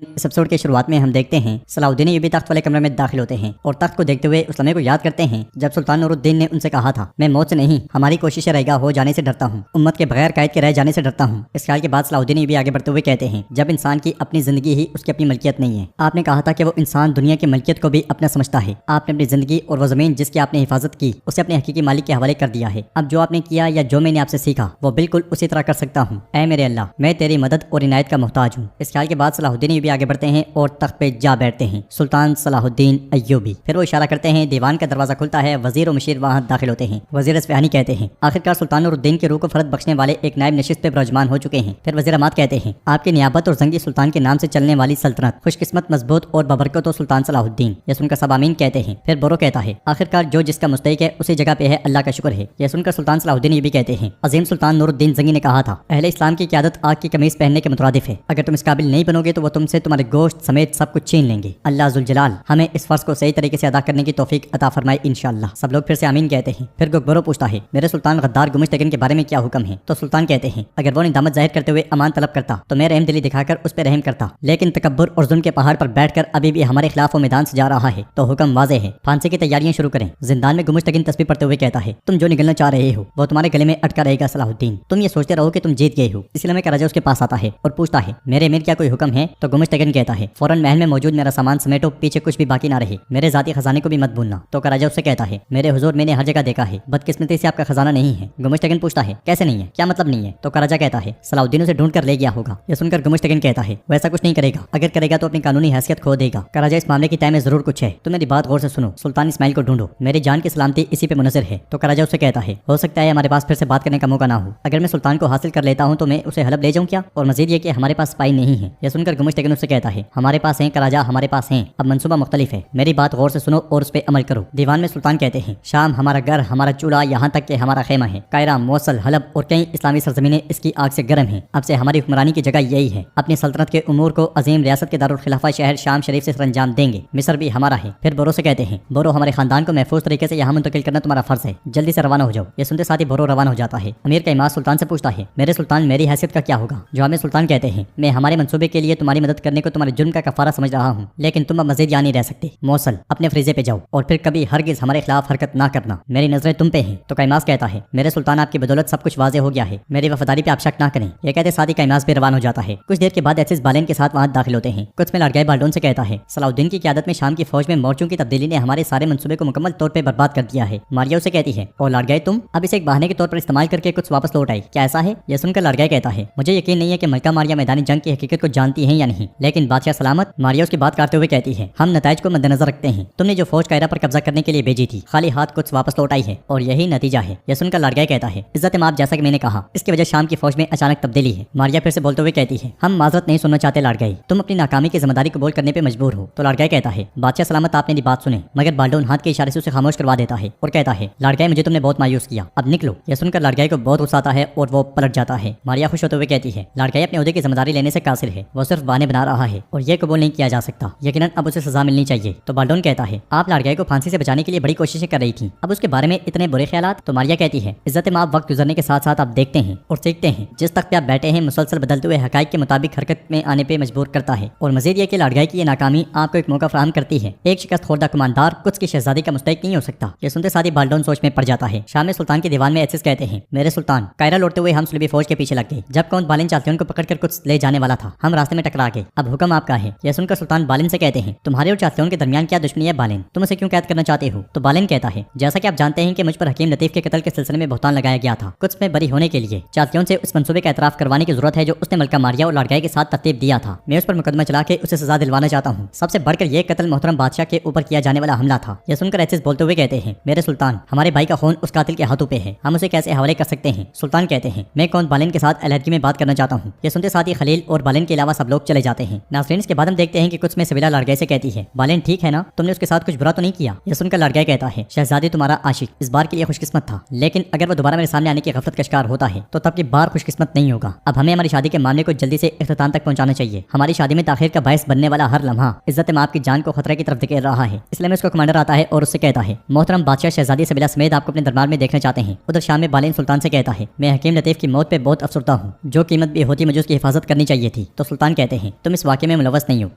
इस एपिसोड की शुरुआत में हम देखते हैं सलाहुद्दीन अय्यूबी तख्त वाले कमरे में दाखिल होते हैं और तख्त को देखते हुए उस लम्हे को याद करते हैं जब सुल्तान नूरुद्दीन ने उनसे कहा था, मैं मौत से नहीं हमारी कोशिश रहेगा हो जाने से डरता हूँ, उम्मत के बगैर कायद के रह जाने से डरता हूँ। इस ख्याल के बाद सलाहुद्दीन अय्यूबी आगे बढ़ते हुए कहते हैं, जब इंसान की अपनी जिंदगी ही उसकी अपनी मलकियत नहीं है। आपने कहा था कि वो इंसान दुनिया की मलकियत को भी अपना समझता है। आपने अपनी जिंदगी और वो जमीन जिसकी आपने हिफाजत की उसे अपने हकीकी मालिक के हवाले कर दिया है। अब जो आपने किया या जो मैंने आपसे सीखा वो बिल्कुल उसी तरह कर सकता हूँ। ऐ मेरे अल्लाह, मैं तेरी मदद और इनायत का मोहताज हूँ। इस ख्याल के बाद सलाहुद्दीन अय्यूबी आगे बढ़ते हैं और तख्त पे जा बैठते हैं। सुल्तान सलाहुद्दीन अय्यूबी। फिर वो इशारा करते हैं, दीवान का दरवाजा खुलता है। वजीर और मुशीर वहाँ दाखिल होते हैं। वजीर इस्फहानी कहते हैं, आखिरकार सुल्तान नूरुद्दीन के रूह को फरत बख्शने वाले एक नायब नशिस्त पे विराजमान हो चुके हैं। फिर वजीर अहमद कहते हैं, आपकी नियाबत और जंगी सुल्तान के नाम से चलने वाली सल्तनत खुशकिस्मत, मजबूत और बबरकत तो सुल्तान सलाहुद्दीन। यह सुनकर सब आमीन कहते हैं। फिर बोरो कहता है, आखिरकार जो जिसका मुस्तहिक है उसी जगह पे है, अल्लाह का शुक्र है। यह सुनकर सुल्तान सलाहुद्दीन ये भी कहते हैं, अजीम सुल्तान नूरुद्दीन जंगी ने कहा था, अहले इस्लाम की क़यादत आग की कमीज पहनने के मुतरादिफ है। अगर तुम इस काबिल नहीं बनोगे तो वो तुमसे तुम्हारे गोश्त समेत सब कुछ छीन लेंगे। अल्लाह जुल जलाल हमें इस फर्ज को सही तरीके से अदा करने की तौफीक अता फरमाए इंशाअल्लाह। सब लोग फिर से आमीन कहते हैं। फिर गुकबरो पूछता है, मेरे सुल्तान गद्दार गुमश्तगिन के बारे में क्या हुक्म है? तो सुल्तान कहते हैं, अगर वो निदामत जाहिर करते हुए अमान तलब करता तो मैं रहम दिली दिखाकर उस पर रहम करता, लेकिन तकब्बुर और जुल्म के पहाड़ पर बैठकर अभी भी हमारे खिलाफ वो मैदान से जा रहा है तो हुक्म वाज़े है, फांसी की तैयारियां शुरू करें। जिंदान में गुमश्तगिन तस्बीह पढ़ते हुए कहता है, तुम जो निकलना चाह रहे हो वो तुम्हारे गले में अटका रहेगा सलाहुद्दीन। तुम ये सोचते रहो कि तुम जीत गए हो। इस लम्हे का राजा उसके पास आता है और पूछता है, मेरे अमीर क्या कोई हुक्म है? तो गुमश्तगिन कहता है, फौरन महल में मौजूद मेरा सामान समेटो, पीछे कुछ भी बाकी ना रहे, मेरे जाती खजाने को भी मत भूलना। तो राजा उससे कहता है, मेरे हुजूर मैंने हर जगह देखा है, बदकिस्मती से आपका खजाना नहीं है। गुमश्तगिन पूछता है, कैसे नहीं है, क्या मतलब नहीं है? तो राजा कहता है, सलाहुद्दीन उसे ढूंढ कर ले गया होगा। यह सुनकर गुमश्तगिन कहता है, वैसा कुछ नहीं करेगा, अगर करेगा तो अपनी कानूनी हैसियत खो देगा। राजा, इस मामले की तय में जरूर कुछ है, तुम मेरी बात गौर से सुनो। सुल्तान इस्माइल को ढूंढो, मेरी जान की सलामती इसी पे मुनज़र है। तो राजा उससे कहता है, हो सकता है हमारे पास फिर से बात करने का मौका ना हो। अगर मैं सुल्तान को हासिल कर लेता हूँ तो मैं उसे हलब ले जाऊँ क्या? और मजीद ये कि हमारे पास स्पाई नहीं है। यह सुनकर गुमश्तगिन उससे कहता है, हमारे पास है राजा, हमारे पास है, अब मंसूबा मुख्तलिफ है, मेरी बात गौर से सुनो और उस पर अमल करो। दीवान में सुल्तान कहते हैं, शाम हमारा घर, हमारा चूल्हा, यहाँ तक कि हमारा खेमा है। कायरा, मौसल, हलब और कई इस्लामी सरजमीनें इसकी आग से गर्म हैं। अब से हमारी हुक्मरानी की जगह यही है। अपनी सल्तनत के उमूर को अजीम रियासत के दारुल खिलाफा शहर शाम शरीफ से सरंजाम देंगे। मिस्र भी हमारा है। फिर बोरो से कहते हैं, बोरो, हमारे खानदान को महफूज तरीके से यहाँ मुंतकिल करना तुम्हारा फर्ज है, जल्दी से रवाना हो जाओ। ये सुनते साथ ही बोरो रवाना हो जाता है। अमीर का इमाद सुल्तान से पूछता है, मेरे सुल्तान मेरी हैसियत का क्या होगा? जवाब में सुल्तान कहते हैं, मैं हमारे मंसूबे के लिए तुम्हारी मदद करने को तुम्हारे जुर्म का कफारा समझ रहा हूँ, लेकिन तुम अब मजीद यहाँ नहीं रह सकते। मौसल, अपने फ्रीजे पे जाओ और फिर कभी हरगिज हमारे खिलाफ हरकत ना करना, मेरी नजरें तुम पे हैं। तो कायमास कहता है, मेरे सुल्तान आपकी बदौलत सब कुछ वाजे हो गया है, मेरी वफादारी पे आप शक ना करें। ये कहते साथ ही कायमास पे रवाना हो जाता है। कुछ देर के बाद एसिस बालेन के साथ वहाँ दाखिल होते हैं। कुछ में लाडगाई बाल्डोन से कहता है, सलाहुद्दीन की क़यादत में शाम की फौज में मोर्चों की तब्दीली ने हमारे सारे मंसूबे को मुकम्मल तौर पर बर्बाद कर दिया है। मारिया उसे कहती है, और लाडगाई तुम अब इसे एक बहाने के तौर पर इस्तेमाल करके कुछ वापस लौट आई, क्या ऐसा है? यह सुनकर लाडगाई कहता है, मुझे यकीन नहीं है कि मलका मारिया मैदानी जंग की हकीकत को जानती है या नहीं, लेकिन बादशाह सलामत। मारिया उसकी बात काटते हुए कहती है, हम नताइज को मद्देनजर रखते हैं। तुमने जो फौज कायरा पर कब्जा करने के लिए भेजी थी खाली हाथ कुछ वापस लौट आई है और यही नतीजा है। यह सुनकर लाडगाई कहता है, इज्जत माप, जैसा कि मैंने कहा इसकी वजह शाम की फौज में अचानक तब्दीली है। मारिया फिर से बोलते हुए कहती है, हम माजरत नहीं सुनना चाहते लाडगाई, तुम अपनी नाकामी की जिम्मेदारी कबूल करने पे मजबूर हो। तो लाडगाई कहता है, बादशाह सलामत आप मेरी बात सुने, मगर बाल्डोन हाथ के इशारे से उसे खामोश करवा देता है और कहता है, लाडगाई मुझे तुमने बहुत मायूस किया, अब निकलो। यह सुनकर लाडगाई को बहुत गुस्सा आता है और वो पलट जाता है। मारिया खुश होते हुए कहती है, लाडगाई अपने ओहदे की जिम्मेदारी लेने से कासिर है, वो सिर्फ बहाने बना रहा है और ये कबूल नहीं किया जा सकता, यकीनन अब उसे सजा मिलनी चाहिए। तो बाल्डोन कहता है, आप लाडगाई को फांसी से बचाने के लिए बड़ी कोशिशें कर रही थी, अब उसके बारे में इतने बुरे ख्यालात? तो मारिया कहती है, इज्जत माप, वक्त गुजरने के साथ साथ आप देखते हैं और सीखते हैं, जिस तक पे आप बैठे हैं मुसलसल बदलते हुए हकाइक के मुताबिक हरकत में आने पे मजबूर करता है। और मजीद ये कि लाडगाई की ये नाकामी आपको एक मौका फराहम करती है। एक शिकस्त खोरदा कमांडर कुछ की शहजादी का मुस्तहिक नहीं हो सकता। ये सुनते साथ ही बाल्डोन सोच में पड़ जाता है। शाम में सुल्तान के दीवान में एसिस कहते हैं, मेरे सुल्तान, कायरा लौटते हुए हम सुलभी फौज के पीछे लग गए। जब कौन बालिन चातियों को पकड़कर कुछ ले जाने वाला था, हम रास्ते में टकरा गए, अब हुक्म आपका है। यह सुनकर सुल्तान बालिन से कहते हैं, तुम्हारे और चातियों के दरमियान क्या दुश्मनी है बालिन, तुम उसे क्यों कैद करना चाहते हो? तो बालिन कहता है, जैसा कि आप जानते हैं कि मुझ पर हकीम लतीफ के कत्ल के सिलसिले में बहतान लगाया गया था, कुछ में बरी होने के लिए चातियों से उस मंसूबे का एतराफ करवाने की जरूरत है जो उसने मलका मारिया और लाडगाई के साथ तरतीब दिया था। मैं उस पर मुकदमा चला के उसे सजा दिलवाना चाहता हूँ। सबसे बढ़कर यह कत्ल मोहतरम बादशाह के ऊपर किया जाने वाला हमला था। यह सुनकर एसिस बोलते हुए कहते हैं, मेरे सुल्तान, हमारे भाई का खून उस कातिल के हाथों पे है, हम उसे कैसे हवाले कर सकते हैं? सुल्तान कहते हैं, मैं कौन बालिन के साथ अलहदगी में बात करना चाहता हूँ। यह सुनते साथ ही खलील और बालिन के अलावा सब लोग चले जाते हैं। नाज़रीन, इसके बाद हम देखते हैं कि कुछ में सबिला लाडगाई से कहती है, बालिन ठीक है ना, तुमने उसके साथ कुछ बुरा तो नहीं किया? यह सुनकर लाडगाई कहता है, शहजादी तुम्हारा आशिक इस बार के लिए खुशकिस्मत था, लेकिन अगर वो दोबारा मेरे सामने आने की गफलत का शिकार होता है तो तब की बार खुशकिस्मत नहीं होगा। अब हमें हमारी शादी के मामले को जल्दी से इख्तिताम तक पहुंचाना चाहिए। हमारी शादी में ताखिर का बायस बनने वाला हर लम्हा इज्जत माप की जान को खतरे की तरफ धकेल रहा है। इसलिए में उसका कमांडर आता है और उससे कहता है, मोहतरम बादशाह शहजादी सबिला समेत आपको अपने दरबार में देखना चाहते हैं। उधर शाम में बालिन सुल्तान से कहता है, मैं हकीम लतीफ की मौत पे बहुत अफसरदा हूँ, जो कीमत भी होती मुझे उसकी हिफाजत करनी चाहिए थी। तो सुल्तान कहते हैं, तुम इस इस वाक़े में मुलव्वस नहीं हो,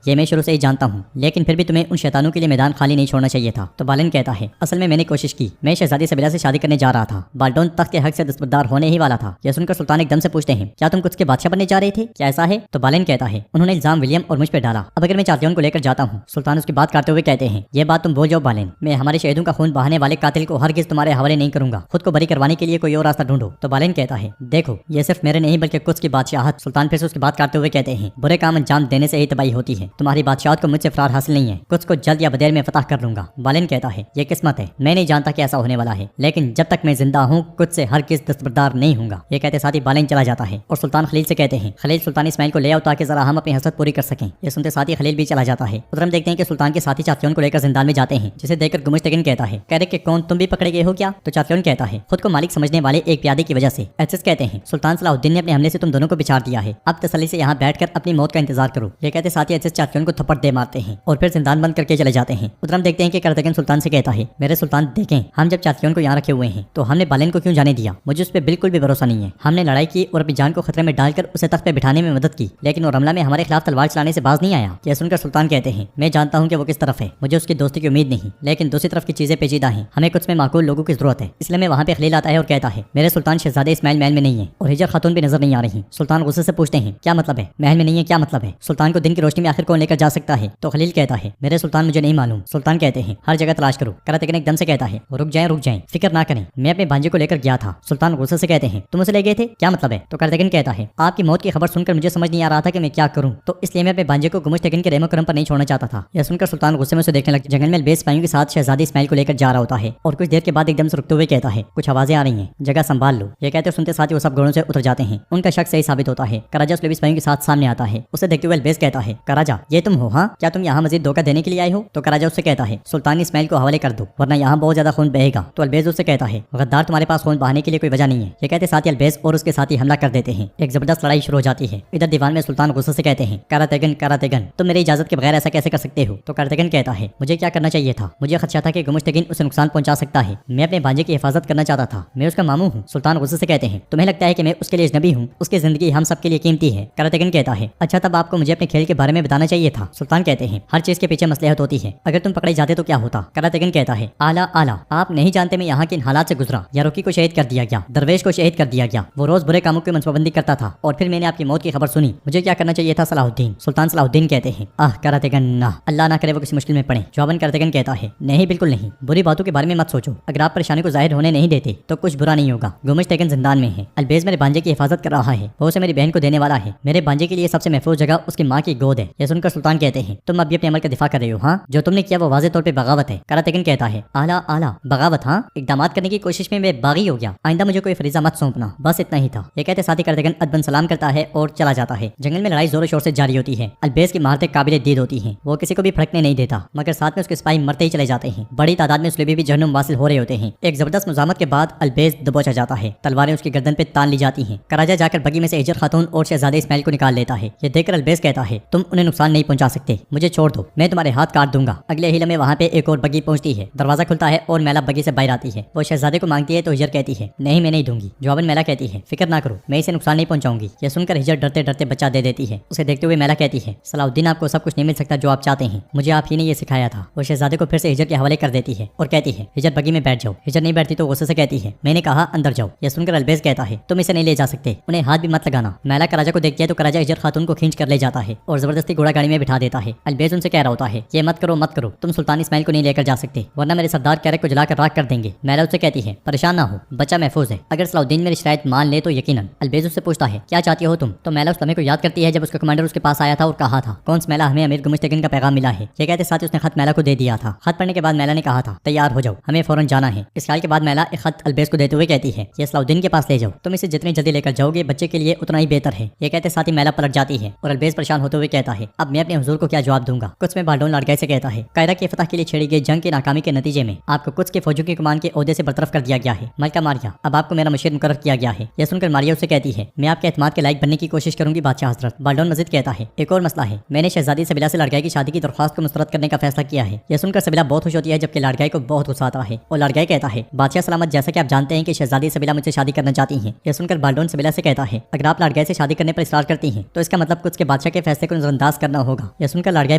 ये मैं शुरू से ही जानता हूँ, लेकिन फिर भी तुम्हें उन शैतानों के लिए मैदान खाली नहीं छोड़ना चाहिए था। तो बालन कहता है, असल में मैंने कोशिश की, मैं शहजादी सबीला से शादी करने जा रहा था। बाल्डोन तख्त के हक से दस्तबरदार होने ही वाला था। यह सुनकर सुल्तान एकदम से पूछते हैं, क्या तुम कुछ के बादशाह बनने जा रहे थे, क्या ऐसा है? तो बालन कहता है, उन्होंने इल्जाम विलियम और मुझ पर डाला, अब अगर मैं चार्लियन को लेकर जाता हूँ। सुल्तान उसकी बात करते हुए कहते हैं, ये बात तुम भूल जाओ बालन, मैं हमारे शहीदों का खून बहाने वाले कातिल को हरगिज़ तुम्हारे हवाले नहीं करूंगा, खुद को बरी करवाने के लिए कोई और रास्ता ढूंढो। तो बालन कहता है, देखो ये सिर्फ मेरे नहीं बल्कि कुछ की बादशाहत। सुल्तान फिर से उसकी बात करते हुए कहते हैं, बुरे काम अंजाम देने से ही तबाही होती है, तुम्हारी बादशाहत को मुझसे फरार हासिल नहीं है, कुछ को जल्द या बदेर में फतह कर लूंगा। बालन कहता है, ये किस्मत है, मैं नहीं जानता कि ऐसा होने वाला है, लेकिन जब तक मैं जिंदा हूँ कुछ से हरगिज़ दस्तबरदार नहीं हूंगा। ये कहते साथ ही बालन चला जाता है और सुल्तान खलील से कहते हैं, खलील सुल्तान इस्माइल को ले आओ ताकि जरा हम अपनी हसरत पूरी कर सकें। ये सुनते साथ ही खलील भी चला जाता है। उधर हम देखते हैं कि सुल्तान के साथी चात्योन को लेकर जिंदान में जाते हैं, जिसे देखकर गुमुश्तगिन कहता है, कह रहे कि कौन, तुम भी पकड़े गए हो क्या? तो चात्योन कहता है, खुद को मालिक समझने वाले एक प्यादे की वजह से। एचएस कहते हैं, सुल्तान सलाहुद्दीन ने अपने हमले से तुम दोनों को बिछाड़ दिया है, अब तसल्ली से यहाँ बैठकर अपनी मौत का इंतजार करो। ये कहते साथ ही एचएस चात्योन को थप्पड़ दे मारते हैं और फिर जिंदान बंद करके चले जाते हैं। उधर हम देखते हैं कि करतगिन सुल्तान से कहता है, मेरे सुल्तान देखें, हम जब चात्योन को यहाँ रखे हुए हैं तो हमने बालन को क्यों जाने दिया? मुझे उस पर बिल्कुल भी भरोसा नहीं है। हमने लड़ाई की और अपनी जान को खतरे में डालकर उसे तख्त पे बिठाने में मदद की, लेकिन वो रमला में हमारे खिलाफ तलवार चलाने से बाज नहीं आया। यह सुनकर सुल्तान कहते हैं, मैं जानता हूँ कि वो किस तरफ है, मुझे उसकी दोस्ती की उम्मीद नहीं, लेकिन दूसरी तरफ की चीजें पेचीदा हैं, हमें कुछ में माकूल लोगों की जरूरत है। इसलिए मैं वहाँ पे खलील आता है और कहता है, मेरे सुल्तान शहजादे इस्माइल महल में नहीं है और हिजर खातून भी नजर नहीं आ रही। सुल्तान गुस्से से पूछते हैं, क्या मतलब है महल में नहीं है, क्या मतलब है? सुल्तान को दिन की रोशनी में आखिर कौन लेकर जा सकता है? तो खलील कहता है, मेरे सुल्तान मुझे नहीं मालूम। सुल्तान कहते हैं, हर जगह तलाश करो। करातगिन एकदम से कहता है, रुक जाएं, फिक्र ना करें, मैं अपने भांजे को लेकर गया था। सुल्तान गुस्से से कहते हैं, तुम उसे ले गए थे, क्या मतलब है? तो करातगिन कहता है, आपकी मौत की खबर सुनकर मुझे समझ नहीं आ रहा था कि मैं क्या करूं, तो इसलिए मैं अपने भांजे को गुमुश्तगिन के रेमो करम पर नहीं छोड़ना चाहता था। यह सुनकर सुल्तान गुस्से में उसे देखने लगे। जंगल में अलबेज सिपाहियों के साथ शहजादी इस्माइल को लेकर जा रहा होता है और कुछ देर के बाद एकदम से रुकते हुए कहता है, कुछ आवाजें आ रही हैं, जगह संभाल लो। ये कहते सुनते साथ ही वो सब घोड़ों से उतर जाते हैं। उनका शक सही साबित होता है। कराजा सुलेबी सिपाहियों के साथ सामने आता है। उसे देखते हुए अलबेज कहता है, कराजा ये तुम हो? हाँ, क्या तुम यहाँ मजीद धोखा देने के लिए आए हो? तो कराजा उससे कहता है, सुल्तान इस्माइल को हवाले कर दो वरना यहाँ बहुत ज्यादा खून बहेगा। तो अलबेज उससे कहता है, गद्दार तुम्हारे पास खून बहाने के लिए कोई वजह नहीं है। ये कहते साथ ही अलबेज और उसके साथी हमला कर देते हैं। एक जबरदस्त लड़ाई शुरू हो जाती है। इधर दीवान में सुल्तान गुस्से से कहते हैं, करातेगन तुम मेरी इजाजत के बगैर ऐसा कैसे कर सकते हो? तो करातेगन कहता है, मुझे क्या करना चाहिए था? मुझे खदशा था कि गुमुश्तगिन उसे नुकसान पहुंचा सकता है। मैं अपने भांजे की हिफाजत करना चाहता था, मैं उसका मामू हूँ। सुल्तान गुस्से से कहते हैं, तुम्हें लगता है कि मैं उसके लिए अजनबी हूँ? उसकी जिंदगी हम सब के लिए कीमती है। करातेगन कहता है, अच्छा तब आपको मुझे अपने खेल के बारे में बताना चाहिए था। सुल्तान कहते हैं, हर चीज के पीछे मसलहत होती है, अगर तुम पकड़े जाते तो क्या होता? करातेगन कहता है, आला आला, आप नहीं जानते मैं यहाँ किन हालात से गुजरा। यारोकी को शहीद कर दिया गया, दरवेश को शहीद कर दिया गया, वो रोज बुरे कामों की मनसूबाबंदी करता था और फिर मैंने आपकी मौत की खबर सुनी। मुझे क्या करना चाहिए था सलाहुद्दीन? सुल्तान सलाहुद्दीन कहते हैं, करातेगन ना, अल्लाह ना करे वो किसी मुश्किल में पड़े। जवाबन करातेगन कहता है, नहीं बिल्कुल नहीं, बुरी बातों के बारे में मत सोचो, अगर आप परेशानी को जाहिर होने नहीं देते तो कुछ बुरा नहीं होगा। गुमुश्तगिन जिंदान में है, अलबेज मेरे भांजे की हिफाजत कर रहा है, वो उसे मेरी बहन को देने वाला है। मेरे भांजे के लिए सबसे महफूज जगह उसकी माँ की गोद है। यह सुनकर सुल्तान कहते हैं, तुम अब भी अपने अमल का दिफा कर रहे हो? हाँ, जो तुमने किया वो वाज़ेह तौर पे बगावत है। करातेगन कहता है, आला आला, बगावत? हाँ, इकदामात करने की कोशिश में मैं बागी हो गया, आइंदा मुझे कोई फरीजा मत सौंपना, बस इतना ही था। ये कहते साथ ही करातेगन अदबन सलाम करता है और चला जाता है। जंगल में लड़ाई जोरों शोर से जारी होती है। अलबेज की महारतें काबिल दीद होती हैं, वो किसी को भी फड़कने नहीं देता, मगर साथ में उसके सिपाही मरते ही चले जाते हैं। बड़ी तादाद में उसलेबी भी जहन्नुम वासिल हो रहे होते हैं। एक जबरदस्त मुजामत के बाद अलबेज दबोचा जाता है, तलवारें उसकी गर्दन पे तान ली जाती हैं। कराजा जाकर बगी में से हिजर खातून और शहजादे इस्माइल को निकाल लेता है। ये देखकर अलबेज कहता है, तुम उन्हें नुकसान नहीं पहुंचा सकते, मुझे छोड़ दो, मैं तुम्हारे हाथ काट दूंगा। अगले ही लम्हे वहाँ पे एक और बगी पहुंचती है। दरवाजा खुलता है और मैला बगी से बाहर आती है। वो शहजादे को मांगती है तो हिजर कहती है, नहीं मैं नहीं दूंगी। जवाबन मैला कहती है, फिक्र ना करो, मैं इसे नुकसान नहीं पहुंचाऊंगी। यह सुनकर हिजर डरते डरते बच्चा दे देती है। उसे देखते हुए मैला कहती है, सलाहुद्दीन आपको सब कुछ नहीं मिल सकता जो आप चाहते हैं, मुझे आप ही ने ये सिखाया था। वो शहजादे को फिर से हिजर के हवाले कर देती है और कहती है, हिजर बगी में बैठ जाओ। हिजर नहीं बैठती तो गुस्से से कहती है, मैंने कहा अंदर जाओ। यह सुनकर अलबेज कहता है, तुम इसे नहीं ले जा सकते, उन्हें हाथ भी मत लगाना। मैला कराजा को देखती है तो कराजा हिजर खातून को खींच कर ले जाता है और जबरदस्ती घोड़ा गाड़ी में बिठा देता है। अलबेज उनसे कह रहा होता है, ये मत करो, तुम सुल्तान इस्माइल को नहीं लेकर जा सकते वरना मेरे सरदार कैरेक को जलाकर राख कर देंगे। मैला उससे कहती है, परेशान ना हो, बच्चा महफूज है, अगर सलाहुद्दीन मेरी शिकायत मान ले तो यकीनन। अलबेज उससे पूछता है, क्या चाहती हो तुम? तो मैला उस लम्हे को याद करती है जब उसका कमांडर उसके पास आया था और कहा था, कौन सा मैला, हमें अमीर गुमुश्तगिन का पैगाम मिला है। ये कहते साथ ही उसने खत मैला को दे दिया था। खत पढ़ने के बाद मैला ने कहा था, तैयार हो जाओ, हमें फौरन जाना है। इस ख्याल के बाद मैला एक खत अलबेज को देते हुए कहती है, ये सलाहुद्दीन के पास ले जाओ, तुम इसे जितनी जल्दी लेकर जाओगे बच्चे के लिए उतना ही बेहतर है। ये कहते साथ ही मैला पलट जाती है और अलबेज परेशान होते हुए कहता है, अब मैं अपने हुजूर को क्या जवाब दूंगा? कुछ में बाल्डोन लाड़काई से कहता है, कायरा की फतह के लिए छेड़ी गई जंग की नाकामी के नतीजे में आपको कुछ के फौजों की कमान के ओहदे से बरतरफ कर दिया गया है। मलका मारिया, अब आपको मेरा मुशीर मुकर्रर किया गया है। यह सुनकर मारिया उससे कहती है, मैं आपके एतमाद के लायक बनने की कोशिश करूंगी बादशाह हजरत। बाल्डोन मजीद कहता है, एक और मसला है, मैंने शहजादी सबीला से लड़काई की शादी की दरख्वास्त को मुस्तरद करने का फैसला किया है। यह सुनकर सबीला बहुत खुश होती है जबकि लड़काई को बहुत गुस्सा आता है और लड़काई कहता है, बादशाह सलामत, जैसा कि आप जानते हैं कि शहजादी सबीला मुझसे शादी करना चाहती हैं। यह सुनकर बाल्डोन सबीला से कहता है, अगर आप लड़काई से शादी करने पर इसरार करती हैं तो इसका मतलब कुछ के बादशाह के फैसले को नजरअंदाज करना होगा। यह सुनकर लाडगाई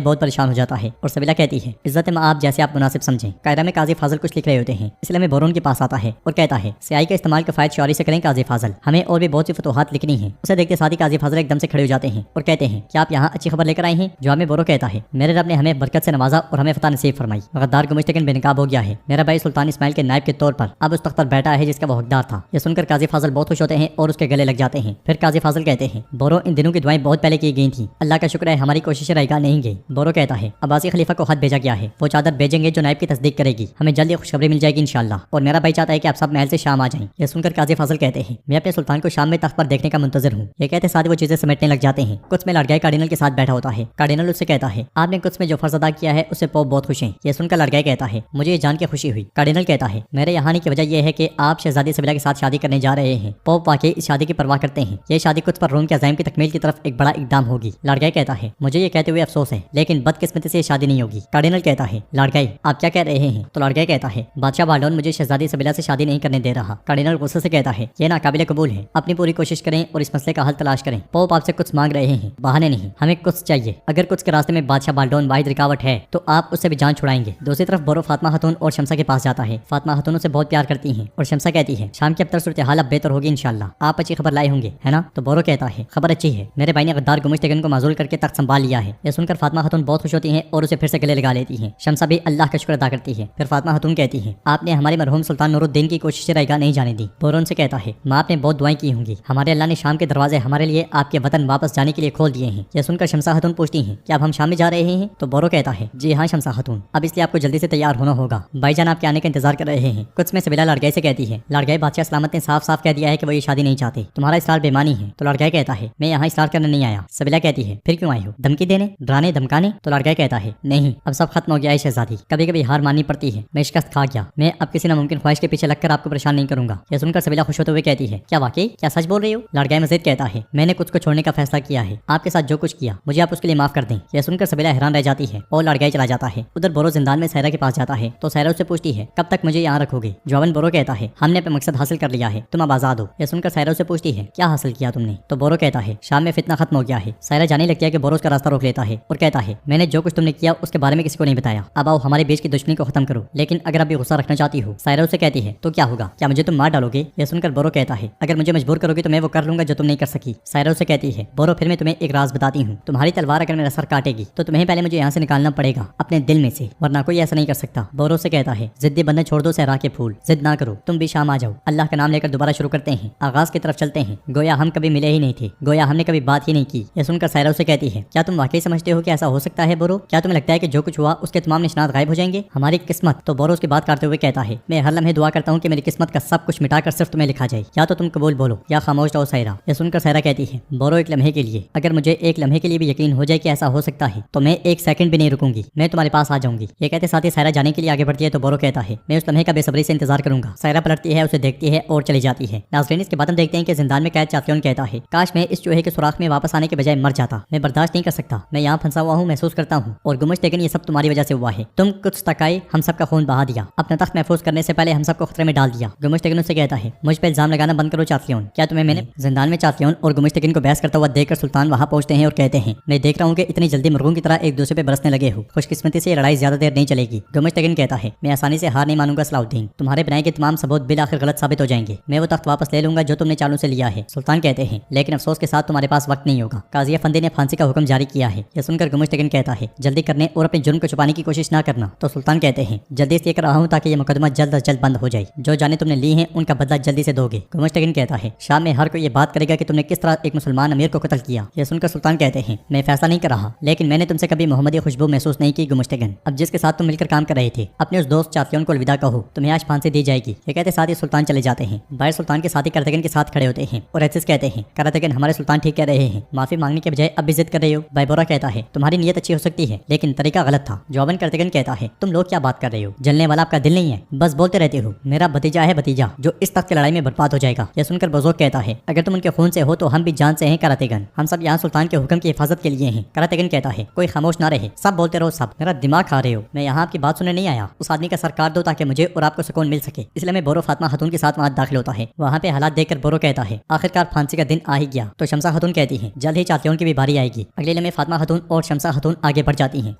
बहुत परेशान हो जाता है और सबीला कहती है, इज्जत आप जैसे आप मुनासिब समझें। कायरा में काजी फाजल कुछ लिख रहे होते हैं, इसलिए में बोरो उनके पास आता है और कहता है, स्याही का इस्तेमाल किफायत शौरी से करें काजी फाजल, हमें और भी बहुत सी फतूहात लिखनी है। उसे देखते साथ ही काजी फाजल एकदम से खड़े हो जाते हैं और कहते हैं, क्या आप यहाँ अच्छी खबर लेकर आए हैं? जवाब में बोरो कहता है, मेरे रब ने हमें बरकत से नवाजा और हमें फतह नसीब फरमाई। गद्दार गुमश्तगिन बेनकाब हो गया है। मेरा भाई सुल्तान इस्माइल के नायब के तौर पर अब उस तख्त पर बैठा है जिसका वो हकदार था। यह सुनकर काजी फाजल बहुत खुश होते हैं और उसके गले लग जाते हैं। फिर काजी फाजल कहते हैं, बोरो इन दिनों की दुआएं बहुत पहले की गई थी, अल्लाह का शुक्र है हमारी कोशिशें रायगा नहीं गई। बोरो कहता है, अब्बासी खलीफा को खत भेजा गया है, वो चादर भेजेंगे जो नायब की तस्दीक करेगी, हमें जल्दी खुशखबरी मिल जाएगी इंशाअल्लाह। और मेरा भाई चाहता है कि आप सब महल से शाम आ जाएं। यह सुनकर काजी फाजल कहते हैं, मैं अपने सुल्तान को शाम में तख्त पर देखने का मुंतजर हूँ। ये कहते साथ वो चीजें समेटने लग जाते हैं। कुछ में लाडगाई कार्डिनल के साथ बैठा होता है। कार्डिनल उससे कहता है, आपने कुछ में जो फर्ज अदा किया है उससे पोप बहुत खुश हैं। यह सुनकर लाडगाई कहता है, मुझे ये जान के खुशी हुई। कार्डिनल कहता है, मेरे यहाँ आने की वजह यह है कि आप शहजादी सबीला के साथ शादी करने जा रहे हैं। पोप वाकई इस शादी की परवाह करते हैं। ये शादी कुछ पर रोम के अज़ाइम की तकमील की तरफ एक बड़ा इकदाम होगी। लाडगाई कहता है, मुझे ये कहते हुए अफसोस है, लेकिन बदकिस्मती से शादी नहीं होगी। कार्डिनल कहता है, लाडगाई आप क्या कह रहे हैं? तो लाडगाई कहता है, बादशाह बाल्डोन मुझे शहजादी सबीला से शादी नहीं करने दे रहा। कार्डिनल गुस्से से कहता है, ये नाकाबिले कबूल है, अपनी पूरी कोशिश करें और इस मसले का हल तलाश करें। पोप आपसे कुछ मांग रहे हैं, बहाने नहीं, हमें कुछ चाहिए। अगर कुछ के रास्ते में बादशाह बाल्डोन वाहिद रुकावट है तो आप उससे भी जान छुड़ाएंगे। दूसरी तरफ बोरो फातिमा खातून और शमसा के पास जाता है। फातिमा खातून उससे बहुत प्यार करती हैं और शमसा कहती है, शाम की अब तक सूरत हाल अब बेहतर होगी इंशाल्लाह, आप अच्छी खबर लाए होंगे है ना? तो बोरो कहता है, खबर अच्छी है, मेरे भाई ने गद्दार गुमश्तगिन को माजूल करके तख्त संभाल लिया है। यह सुनकर फातिमा खातून बहुत खुश होती हैं और उसे फिर से गले लगा लेती हैं। शमसा भी अल्लाह का शुक्र अदा करती है। फिर फातिमा खातून कहती है, आपने हमारे मरहूम सुल्तान नूरुद्दीन की कोशिशें रायगा नहीं जाने दी। बोरो उनसे कहता है, माँ आपने बहुत दुआएं की होंगी, हमारे अल्लाह ने शाम के दरवाजे हमारे लिए आपके वतन वापस जाने के लिए खोल दिए हैं। यह सुनकर शमसा खातून पूछती हैं, क्या अब हम शाम में जा रहे हैं? तो बोरो कहता है, जी हाँ शमसा खातून, अब इसलिए आपको जल्दी से तैयार होना होगा, भाईजान आपके आने का इंतजार कर रहे हैं। कुछ में सबीला लाडगाई से कहती है, लाडगाई बादशाह सलामत ने साफ साफ कह दिया है कि वो ये शादी नहीं चाहते, तुम्हारा इसरार बेमानी है। तो लाडगाई कहता है, मैं यहाँ इसरार करने नहीं आया। सबीला कहती है, फिर क्यों आई हो? धमकी देने, डराने धमकाने? तो लाडगाई कहता है, नहीं अब सब खत्म हो गया है शहजादी, कभी कभी हार माननी पड़ती है, मैं शिकस्त खा गया, मैं अब किसी नामुमकिन ख्वाहिश के पीछे लगकर आपको परेशान नहीं करूंगा। यह सुनकर सबीला खुश होते हुए कहती है, क्या वाकई, क्या सच बोल रही हो? लाडगाई मजीद कहता है, मैंने कुछ को छोड़ने का फैसला किया है, आपके साथ जो कुछ किया मुझे आप उसके लिए माफ कर दें। यह सुनकर सबीला हैरान रह जाती है और लाडगाई चला जाता है। उधर बोरो जिंदान में सहरा के पास जाता है तो सहरा उससे पूछती है, कब तक मुझे यहाँ रखोगे? जवाबन बोरो कहता है, हमने अपना मकसद हासिल कर लिया है, तुम अब आजाद हो। यह सुनकर सहरा उससे पूछती है, क्या हासिल किया तुमने? तो बोरो कहता है, शाम में फितना खत्म हो गया है। सहरा जाने लगती है कि बोरो उसका रास्ता रोक लेता है और कहता है, मैंने जो कुछ तुमने किया उसके बारे में किसी को नहीं बताया, अब आओ हमारे बीच की दुश्मनी को खत्म करो। लेकिन अगर अभी गुस्सा रखना चाहती हो। सहरा उससे कहती है, तो क्या होगा, क्या मुझे तुम मार डालोगे? यह सुनकर बोरो कहता है, अगर मुझे मजबूर करोगे तो मैं वो कर लूंगा जो तुम नहीं कर सकी। सहरा उससे कहती है, बोरो फिर मैं तुम्हें एक राज बताती हूँ, तुम्हारी तलवार अगर मेरा सर काटेगी तो तुम्हें पहले मुझे यहाँ से निकालना पड़ेगा अपने दिल में से, वरना कोई ऐसा नहीं कर सकता। बोरो से कहता है, जिद्दी बंदे छोड़ दो सहरा के फूल, जिद ना करो, तुम भी शाम आ जाओ, अल्लाह का नाम लेकर दोबारा शुरू करते हैं, आगाज की तरफ चलते हैं, गोया हम कभी मिले ही नहीं थे, गोया हमने कभी बात ही नहीं की। यह सुनकर सहरा उसे कहती है, क्या तुम वाकई समझते हो कि ऐसा हो सकता है बोरो? क्या तुम्हें लगता है कि जो कुछ हुआ उसके तमाम निशानात गायब हो जाएंगे? हमारी किस्मत? तो बोरो उसकी बात करते हुए कहता है, मैं हर लम्हे दुआ करता हूँ कि मेरी किस्मत का सब कुछ मिटाकर सिर्फ तुम्हें लिखा जाए, या तो तुम कबूल बोलो या खामोश रहो सहरा। यह सुनकर सहरा कहती है, बोरो एक लम्हे के लिए, अगर मुझे एक लम्हे के लिए भी यकीन हो जाए कि ऐसा हो सकता है तो मैं एक सेकंड भी नहीं रुकूंगी, मैं तुम्हारे पास आ जाऊंगी। ये कहते साथ ही सहरा जाने के लिए आगे बढ़ती है तो बोरो कहता है, मैं उस लम्हे का बेसब्री से इंतजार करूंगा। सहरा पलटती है, उसे देखती है और चली जाती है। नाज़रीन इसके बाद हम देखते हैं कि जिंदान में कैद चातियोन कहता है, काश मैं इस चूहे के सुराख में वापस आने के बजाय मर जाता, मैं बर्दाश्त नहीं कर सकता, मैं यहाँ फंसा हुआ हूँ, महसूस करता हूँ और गुमश्तगिन ये सब तुम्हारी वजह से हुआ है, तुम कुछ तक आए, हम सबका खून बहा दिया, अपना तख्त महफूज करने से पहले हम सबको खतरे में डाल दिया। गुमश्तगिन उससे कहता है, मुझ पर इल्जाम लगाना बंद करो चातियोन, क्या तुम्हें मैंने जिंदान में चातियोन और गुमश्तगिन को बहस करता हुआ देखकर सुल्तान वहाँ पहुंचते हैं और कहते हैं, मैं देख रहा हूँ कि इतनी जल्दी मुर्गों की तरह एक दूसरे पे बरसने लगे हो, खुशकिस्मती से ये लड़ाई ज्यादा देर नहीं चलेगी। गुमश्तगिन कहता है, मैं आसानी से हार नहीं मानूंगा सलाउद्दीन, तुम्हारे बनाए के तमाम सबूत बिल आखिर गलत साबित हो जाएंगे, मैं वो तख्त वापस ले लूंगा जो तुमने चालू से लिया है। सुल्तान कहते हैं, लेकिन अफसोस के साथ तुम्हारे पास वक्त नहीं होगा, काजी फंदी ने फांसी का हुक्म जारी किया है। यह सुनकर गुमश्तगिन कहता है, जल्दी करने और अपने जुर्म को छुपाने की कोशिश ना करना। तो सुल्तान कहते हैं, जल्दी इसलिए कर रहा हूँ ताकि ये मुकदमा जल्द अज जल्द बंद हो जाए, जो जाने तुमने ली है उनका बदला जल्दी से दोगे। गुमश्तगिन कहता है, शाम में हर कोई ये बात करेगा कि तुमने किस तरह एक मुसलमान अमीर को कत्ल किया। यह सुनकर सुल्तान कहते हैं, मैं फैसला नहीं कर रहा, लेकिन मैंने तुमसे कभी मोहम्मदी खुशबू महसूस नहीं की गुमश्तगिन, अब जिसके साथ तुम मिलकर काम कर रहे थे अपने उस दोस्त चातियोन को अलविदा कहो, तुम्हें आज फांसी दी जाएगी। ये कहते साथ ही सुल्तान चले जाते हैं। बाहर सुल्तान के साथी करतगिन के साथ खड़े होते हैं और एहसिस कहते हैं, करतगिन हमारे सुल्तान ठीक कह रहे हैं, माफी मांगने के बजाय अब भी जिद कर रहे हो। बैबोरा कहता है, तुम्हारी नीयत अच्छी हो सकती है लेकिन तरीका गलत था। जवाबन करतगिन कहता है, तुम लोग क्या बात कर रहे हो, जलने वाला आपका दिल नहीं है, बस बोलते रहते हो, मेरा भतीजा है भतीजा जो इस तख्त की लड़ाई में बर्बाद हो जाएगा। यह सुनकर बज़ोक कहता है, अगर तुम उनके खून से हो तो हम भी जान से हैं करतगिन, हम सब यहाँ सुल्तान के हुक्म की हिफाजत के लिए हैं। करतगिन कहता है, कोई खामोश ना रहे, सब बोलते रहो, सब मेरा दिमाग खा रहे हो, मैं यहाँ आपकी बात सुनने नहीं आया, उस आदमी का सर काट दो ताकि मुझे और आपको सुकून मिल सके। इसलिए मैं बोरो फातिमा खातून के साथ वहाँ दाखिल होता है। वहाँ पे हालात देखकर बोरो कहता है, आखिरकार फांसी का दिन आ ही गया। तो शमसा खातून कहती है, जल्द ही चातियोन की भी भी बारी आएगी। अगले लम्हे फातिमा खातून और शमसा खातून आगे बढ़ जाती हैं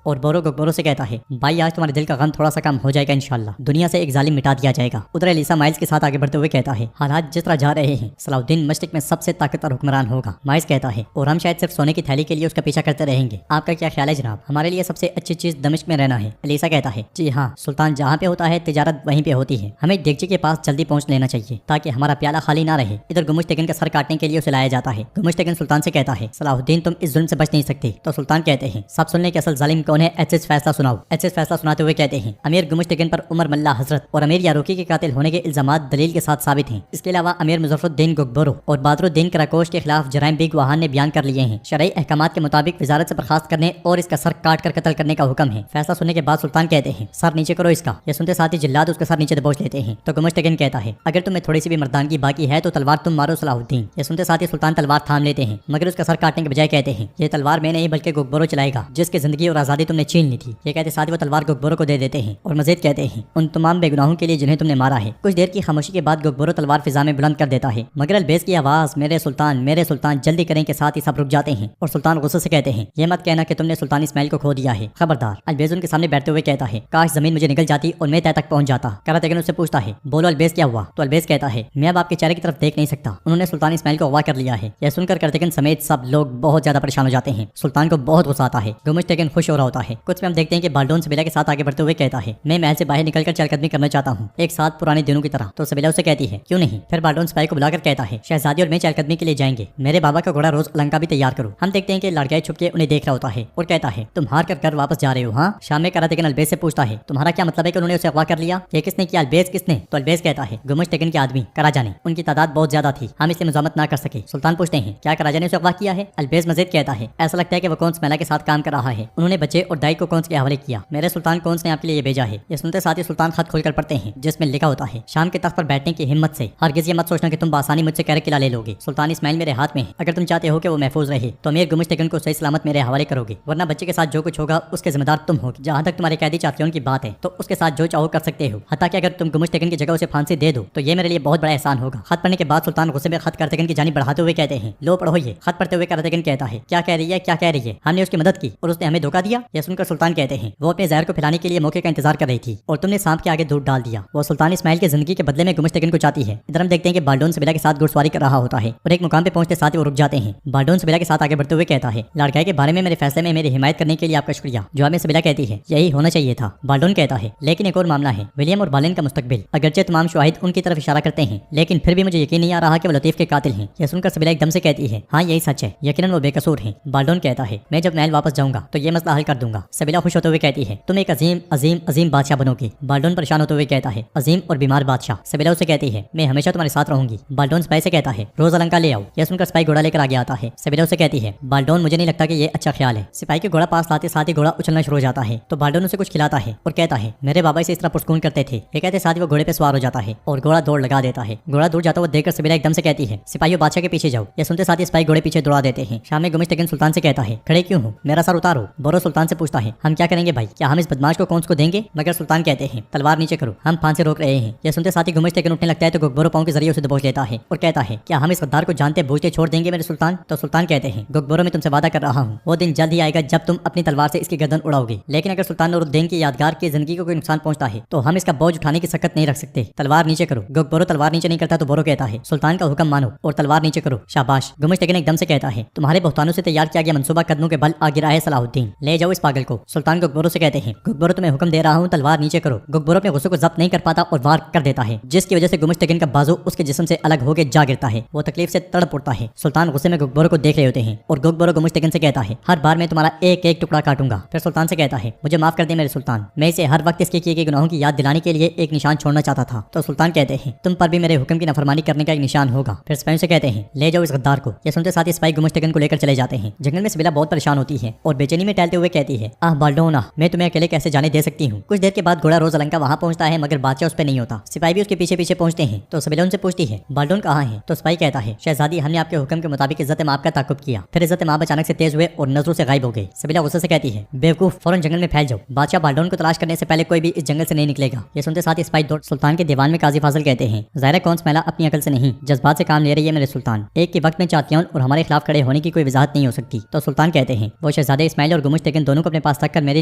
और बोरो गोगबोरो से कहता है, भाई आज तुम्हारे दिल का गम थोड़ा सा कम हो जाएगा इंशाल्लाह, दुनिया से एक जालिम मिटा दिया जाएगा। उधर एलिसा माइल्स के साथ आगे बढ़ते हुए कहता है, हालात जिस तरह जा रहे हैं सलाउद्दीन मशरिक में सबसे ताकतवर हुक्मरान होगा। माइल्स कहता है, और हम शायद सिर्फ सोने की थैली के लिए उसका पीछा करते रहेंगे। आपका क्या ख्याल है जनाब? हमारे लिए सबसे अच्छी चीज दमिश्क में रहना है। एलिसा कहता है, जी हाँ, सुल्तान जहाँ पे होता है तिजारत वहीं पे होती है। हमें डेगची के पास जल्दी पहुँच लेना चाहिए ताकि हमारा प्याला खाली ना रहे। इधर गुमुश टेगन का सर काटने के लिए उसे लाया जाता है। गुमुश टेगन सुल्तान से कहता है, सलाहुद्दीन तुम इस जुल्म से बच नहीं सकते। तो सुल्तान कहते हैं, सब सुनने के असल जालिम कौन है, एचएस फैसला सुनाओ। एचएस फैसला सुनाते हुए कहते हैं, अमीर गुमुश टेगन पर उमर मल्ला हजरत और अमीर यारोकी के कातिल होने के इल्जामात दलील के साथ साबित हैं। इसके अलावा अमीर मुजफ्फरुद्दीन गोगबोरो और बदरुद्दीन कराकोश के खिलाफ जराइम भी गवाहान ने बयान कर लिए हैं। शरई अहकामात के मुताबिक वजारत से बर्खास्त करने और इसका सर काट कर कत्ल करने का हुक्म है। फैसला सुनने के बाद सुल्तान कहते हैं, सर नीचे करो इसका। यह सुनते साथ ही जिल्लाद उसका सर नीचे दबोच लेते हैं। तो गुमुश टेगन कहता है, अगर तुम्हें थोड़ी सी भी मर्दानगी बाकी है तो तलवार तुम मारो सलाहुद्दीन। यह सुनते साथ ही सुल्तान तलवार थाम लेते हैं, मगर उसका सर काटने के बजाय कहते हैं, ये तलवार मैं नहीं बल्कि गोगबोरो चलाएगा जिसकी जिंदगी और आजादी तुमने छीन ली थी। ये कहते साथ ही वो तलवार गोगबोरो को दे देते हैं और मजीद कहते हैं, उन तमाम बेगुनाहों के लिए जिन्हें तुमने मारा है। कुछ देर की खामोशी के बाद गोगबोरो तलवार फिजा में बुलंद कर देता है, मगर अलबेज की आवाज मेरे सुल्तान जल्दी करें के साथ ही सब रुक जाते हैं और सुल्तान गुस्से से कहते हैं, ये मत कहना कि तुमने सुल्तान इस्माइल को खो दिया है, खबरदार। अलबेज उनके सामने बैठते हुए कहता है, काश जमीन मुझे निकल जाती और मैं तय तक पहुंच जाता। करा टेगन उससे पूछता है, बोलो अलबेज क्या हुआ? तो अलबेज कहता है, मैं अब आपके चेहरे की तरफ देख नहीं सकता, उन्होंने सुल्तान इस्माइल को अगवा कर लिया है। यह सुनकर करतेगन समेत सब लोग बहुत ज्यादा परेशान हो जाते हैं। सुल्तान को बहुत गुस्सा आता है। गुमुश टेगन खुश हो रहा होता है। कुछ में हम देखते हैं कि बाल्डोन सबीला के साथ आगे बढ़ते हुए कहता है, मैं महल से बाहर निकलकर चहलकदमी करना चाहता हूँ, एक साथ पुराने दिनों की तरह। तो सबीला उसे कहती है, क्यों नहीं? फिर बाल्डोन सिपाही को बुलाकर कहता है, शहजादी और मैं चहलकदमी के लिए जाएंगे, मेरे बाबा का घोड़ा रोज अलंका भी तैयार करो। हम देखते हैं कि लड़का छुप के उन्हें देख रहा होता है और कहता है, तुम हार कर घर वापस जा रहे हो? हाँ। शाम में करातेगन अलबेज से पूछता है, तुम्हारा क्या मतलब है कि उन्होंने उसे अगवा कर लिया? ये किसने किया? अलबेज किसने? तो अलबेज कहता है, गुमुश टेगन के आदमी कराजा ने, उनकी तादाद बहुत ज्यादा थी, हम इससे मुजामत ना कर सके। सुल्तान पूछते हैं, क्या कराजा ने उसे अगवा किया है? अलबेज मजीद कहता है, ऐसा लगता है कि वो कौंस मेला के साथ काम कर रहा है, उन्होंने बच्चे और दाई को कौंस के हवाले किया। मेरे सुल्तान कौंस ने आपके लिए भेजा है। ये सुनते साथ ही सुल्तान खत खोलकर पढ़ते हैं जिसमें लिखा होता है, शाम के तख्त पर बैठने की हिम्मत से हरगिज़ ये मत सोचना कि तुम बासानी मुझसे कहर किला ले लोगे। सुल्तान इस्माइल मेरे हाथ में है, अगर तुम चाहते हो कि वो महफूज रहे तो अमीर गुमुश टेगन को सही सलामत मेरे हवाले करोगे, वरना बच्चे के साथ जो कुछ होगा उसके जिम्मेदार तुम होगे। जहाँ तक तुम्हारे कैदी चातियों की बात है तो उसके साथ जो चाहो कर सकते हो, हत्ता कि अगर तुम गुमुश टेगन की जगह उसे फांसी दे दो तो ये मेरे लिए बहुत बड़ा एहसान होगा। खत पढ़ने के बाद सुल्तान गुस्से में खत करतेगन की जानिब बढ़ाते हुए कहते हैं, लो पढ़ो ये। खत पढ़ते हुए करतेगन कहता है, क्या कह रही है, क्या कह रही है? हमने उसकी मदद की और उसने हमें धोखा दिया। यह सुनकर सुल्तान कहते हैं, वो अपने जहर को फैलाने के लिए मौके का इंतजार कर रही थी और तुमने सांप के आगे दूध डाल दिया। वो सुल्तान इस्माइल की जिंदगी के बदले में गुमुश टेगन को चाहती है। इधर हम देखते हैं कि बाल्डोन सबीला के साथ घुड़सवारी कर रहा होता है और एक मुकाम पे पहुंचते साथ ही वो रुक जाते हैं। बाल्डोन सबीला के साथ आगे बढ़ते हुए कहता है, लड़काई के बारे में मेरे फैसले में मेरी हिमायत करने के लिए आपका शुक्रिया। जवाब में सबीला कहती है, यही होना चाहिए था। बाल्डोन कहता है, लेकिन एक और मामला है, विलियम और बालिन का मुस्तकबिल। अगरचे तमाम शवाहिद उनकी तरफ इशारा करते हैं, लेकिन फिर भी मुझे यकीन नहीं आ रहा कि वो लतीफ के कातिल हैं। यह सुनकर सबीला एकदम से कहती है, हाँ यही सच है, यकीनन वो बेकसूर हैं। बाल्डोन कहता है, मैं जब महल वापस जाऊंगा तो ये मसला हल कर दूंगा। सबीला खुश होते हुए कहती है, तुम एक अजीम अजीम अजीम बादशाह बनोगे। बाल्डोन परेशान होते हुए कहता है, अजीम और बीमार बादशाह। सबीला उसे कहती है, मैं हमेशा तुम्हारे साथ रहूंगी। बाल्डोन सिपाही से कहता है, रोज अलंका ले आओ। यह सुनकर सिपाही घोड़ा लेकर आगे आता है। सबीला उसे कहती है, बाल्डोन मुझे नहीं लगता कि ये अच्छा ख्याल है। सिपाही के घोड़ा पास लाते साथ ही घोड़ा उछलना शुरू हो जाता है। तो बाल्डोन उसे कुछ खिलाता है और कहता है, मेरे बाबा इसे इस तरह पुरस्कून करते थे। ये कहते साथ ही वो घोड़े पे सवार हो जाता है और घोड़ा दौड़ लगा देता है। घोड़ा दूर जाता हुआ देखकर सबीला एकदम से कहती है, सिपाहियों बादशाह के पीछे जाओ। यह सुनते साथ ही सिपाही घोड़े पीछे दौड़ा देते हैं। शाम में गुमुश टेगन सुल्तान से कहता है, खड़े क्यों हो, मेरा सर उतारो। बोरो सुल्तान से पूछता है, हम क्या करेंगे भाई, क्या हम इस बदमाश को कौन को देंगे? मगर सुल्तान कहते हैं, तलवार नीचे करो, हम फांसी रोक रहे हैं। यह सुनते साथ ही गुमुश टेगन उठने लगता है तो गोगबोरो पांव के जरिए उसे दबोच लेता है और कहता है, क्या हम इस गद्दार को जानते बूझते छोड़ देंगे मेरे सुल्तान? तो सुल्तान कहते हैं, गोगबोरो मैं तुमसे वादा कर रहा हूँ, वो दिन जल्द ही आएगा जब तुम अपनी तलवार से इसकी गर्दन उड़ाओगे। लेकिन अगर सुल्तान नूरुद्दीन की यादगार की जिंदगी को कोई नुकसान पहुंचता है तो हम इसका बोझ उठाने की सकत नहीं रख सकते। तलवार नीचे करो। गोगबोरो तलवार नीचे नहीं करता तो बोरो कहता है, सुल्तान का हुक्म मानो और तलवार नीचे करो। शाबाश। गुमुश टेगन एकदम से कहता है, तुम्हारे बहुतानों से तैयार किया गया मंसूबा कदमों के बल आ गिरा है सलाहुद्दीन, ले जाओ इस पागल को। सुल्तान गोगबोरो से कहते हैं, गोगबोरो तुम्हें हुक्म दे रहा हूँ, तलवार नीचे करो। गोगबोरो अपने गुस्से को जब्त नहीं कर पाता और वार कर देता है, जिसकी वजह से गुमुश टेगन का बाजू उसके जिस्म से अलग होकर जा गिरता है। वो तकलीफ से तड़प उठता है। सुल्तान गुस्से में गोगबोरो को देख रहे होते हैं और गोगबोरो गुमुश टेगन से कहता है, हर बार मैं तुम्हारा एक एक टुकड़ा काटूंगा। फिर सुल्तान से कहता है, मुझे माफ कर दे मेरे सुल्तान, मैं इसे हर वक्त इसके किए गए गुनाहों की याद दिलाने के लिए एक निशान छोड़ना चाहता था। तो सुल्तान कहते हैं, तुम पर भी मेरे हुक्म की नफरमानी करने का एक निशान होगा। फिर सिपाही से कहते हैं, ले जाओ इस गद्दार को। ये सुनते साथ ही सिपाही गुमुश टेगन को लेकर चले जाते हैं। जंगल में सबीला बहुत परेशान होती है और बेचैनी में टहलते हुए कहती है, आह बाल्डोन आह, मैं तुम्हें अकेले कैसे जाने दे सकती हूँ। कुछ देर के बाद घोड़ा रोज अलंका वहाँ पहुंचता है मगर बादशाह उस पर नहीं होता। सिपाही भी उसके पीछे पीछे पहुंचते हैं। तो सबीला उनसे पूछती है, बाल्डोन कहाँ है? तो सिपाही कहता है, शहजादी हमने आपके हुक्म के मुताबिक इज्जत माप का ताकुब किया, फिर इज्जत माप अचानक से तेज हुए और नजरों से गायब हो गए। सबीला गुस्से से कहती है, बेवकूफ, फौरन जंगल में फैल जाओ। बादशाह बाल्डोन को तलाश करने से पहले कोई भी इस जंगल से नहीं निकलेगा। ये सुनते साथ ही सिपाही दौड़ सुल्तान के दीवान में काजी फाजिल कहते हैं, ज़ाहिर कौन महिला अपनी अकल से नहीं जज्बात से काम ले रही है मेरे सुल्तान। एक के वक्त में चाहतियां और हमारे खिलाफ खड़े होने की कोई वजाहत नहीं हो सकती। तो सुल्तान कहते हैं वो शहजादे इस्माइल और गुमुश तेगन दोनों को अपने पास रखकर मेरी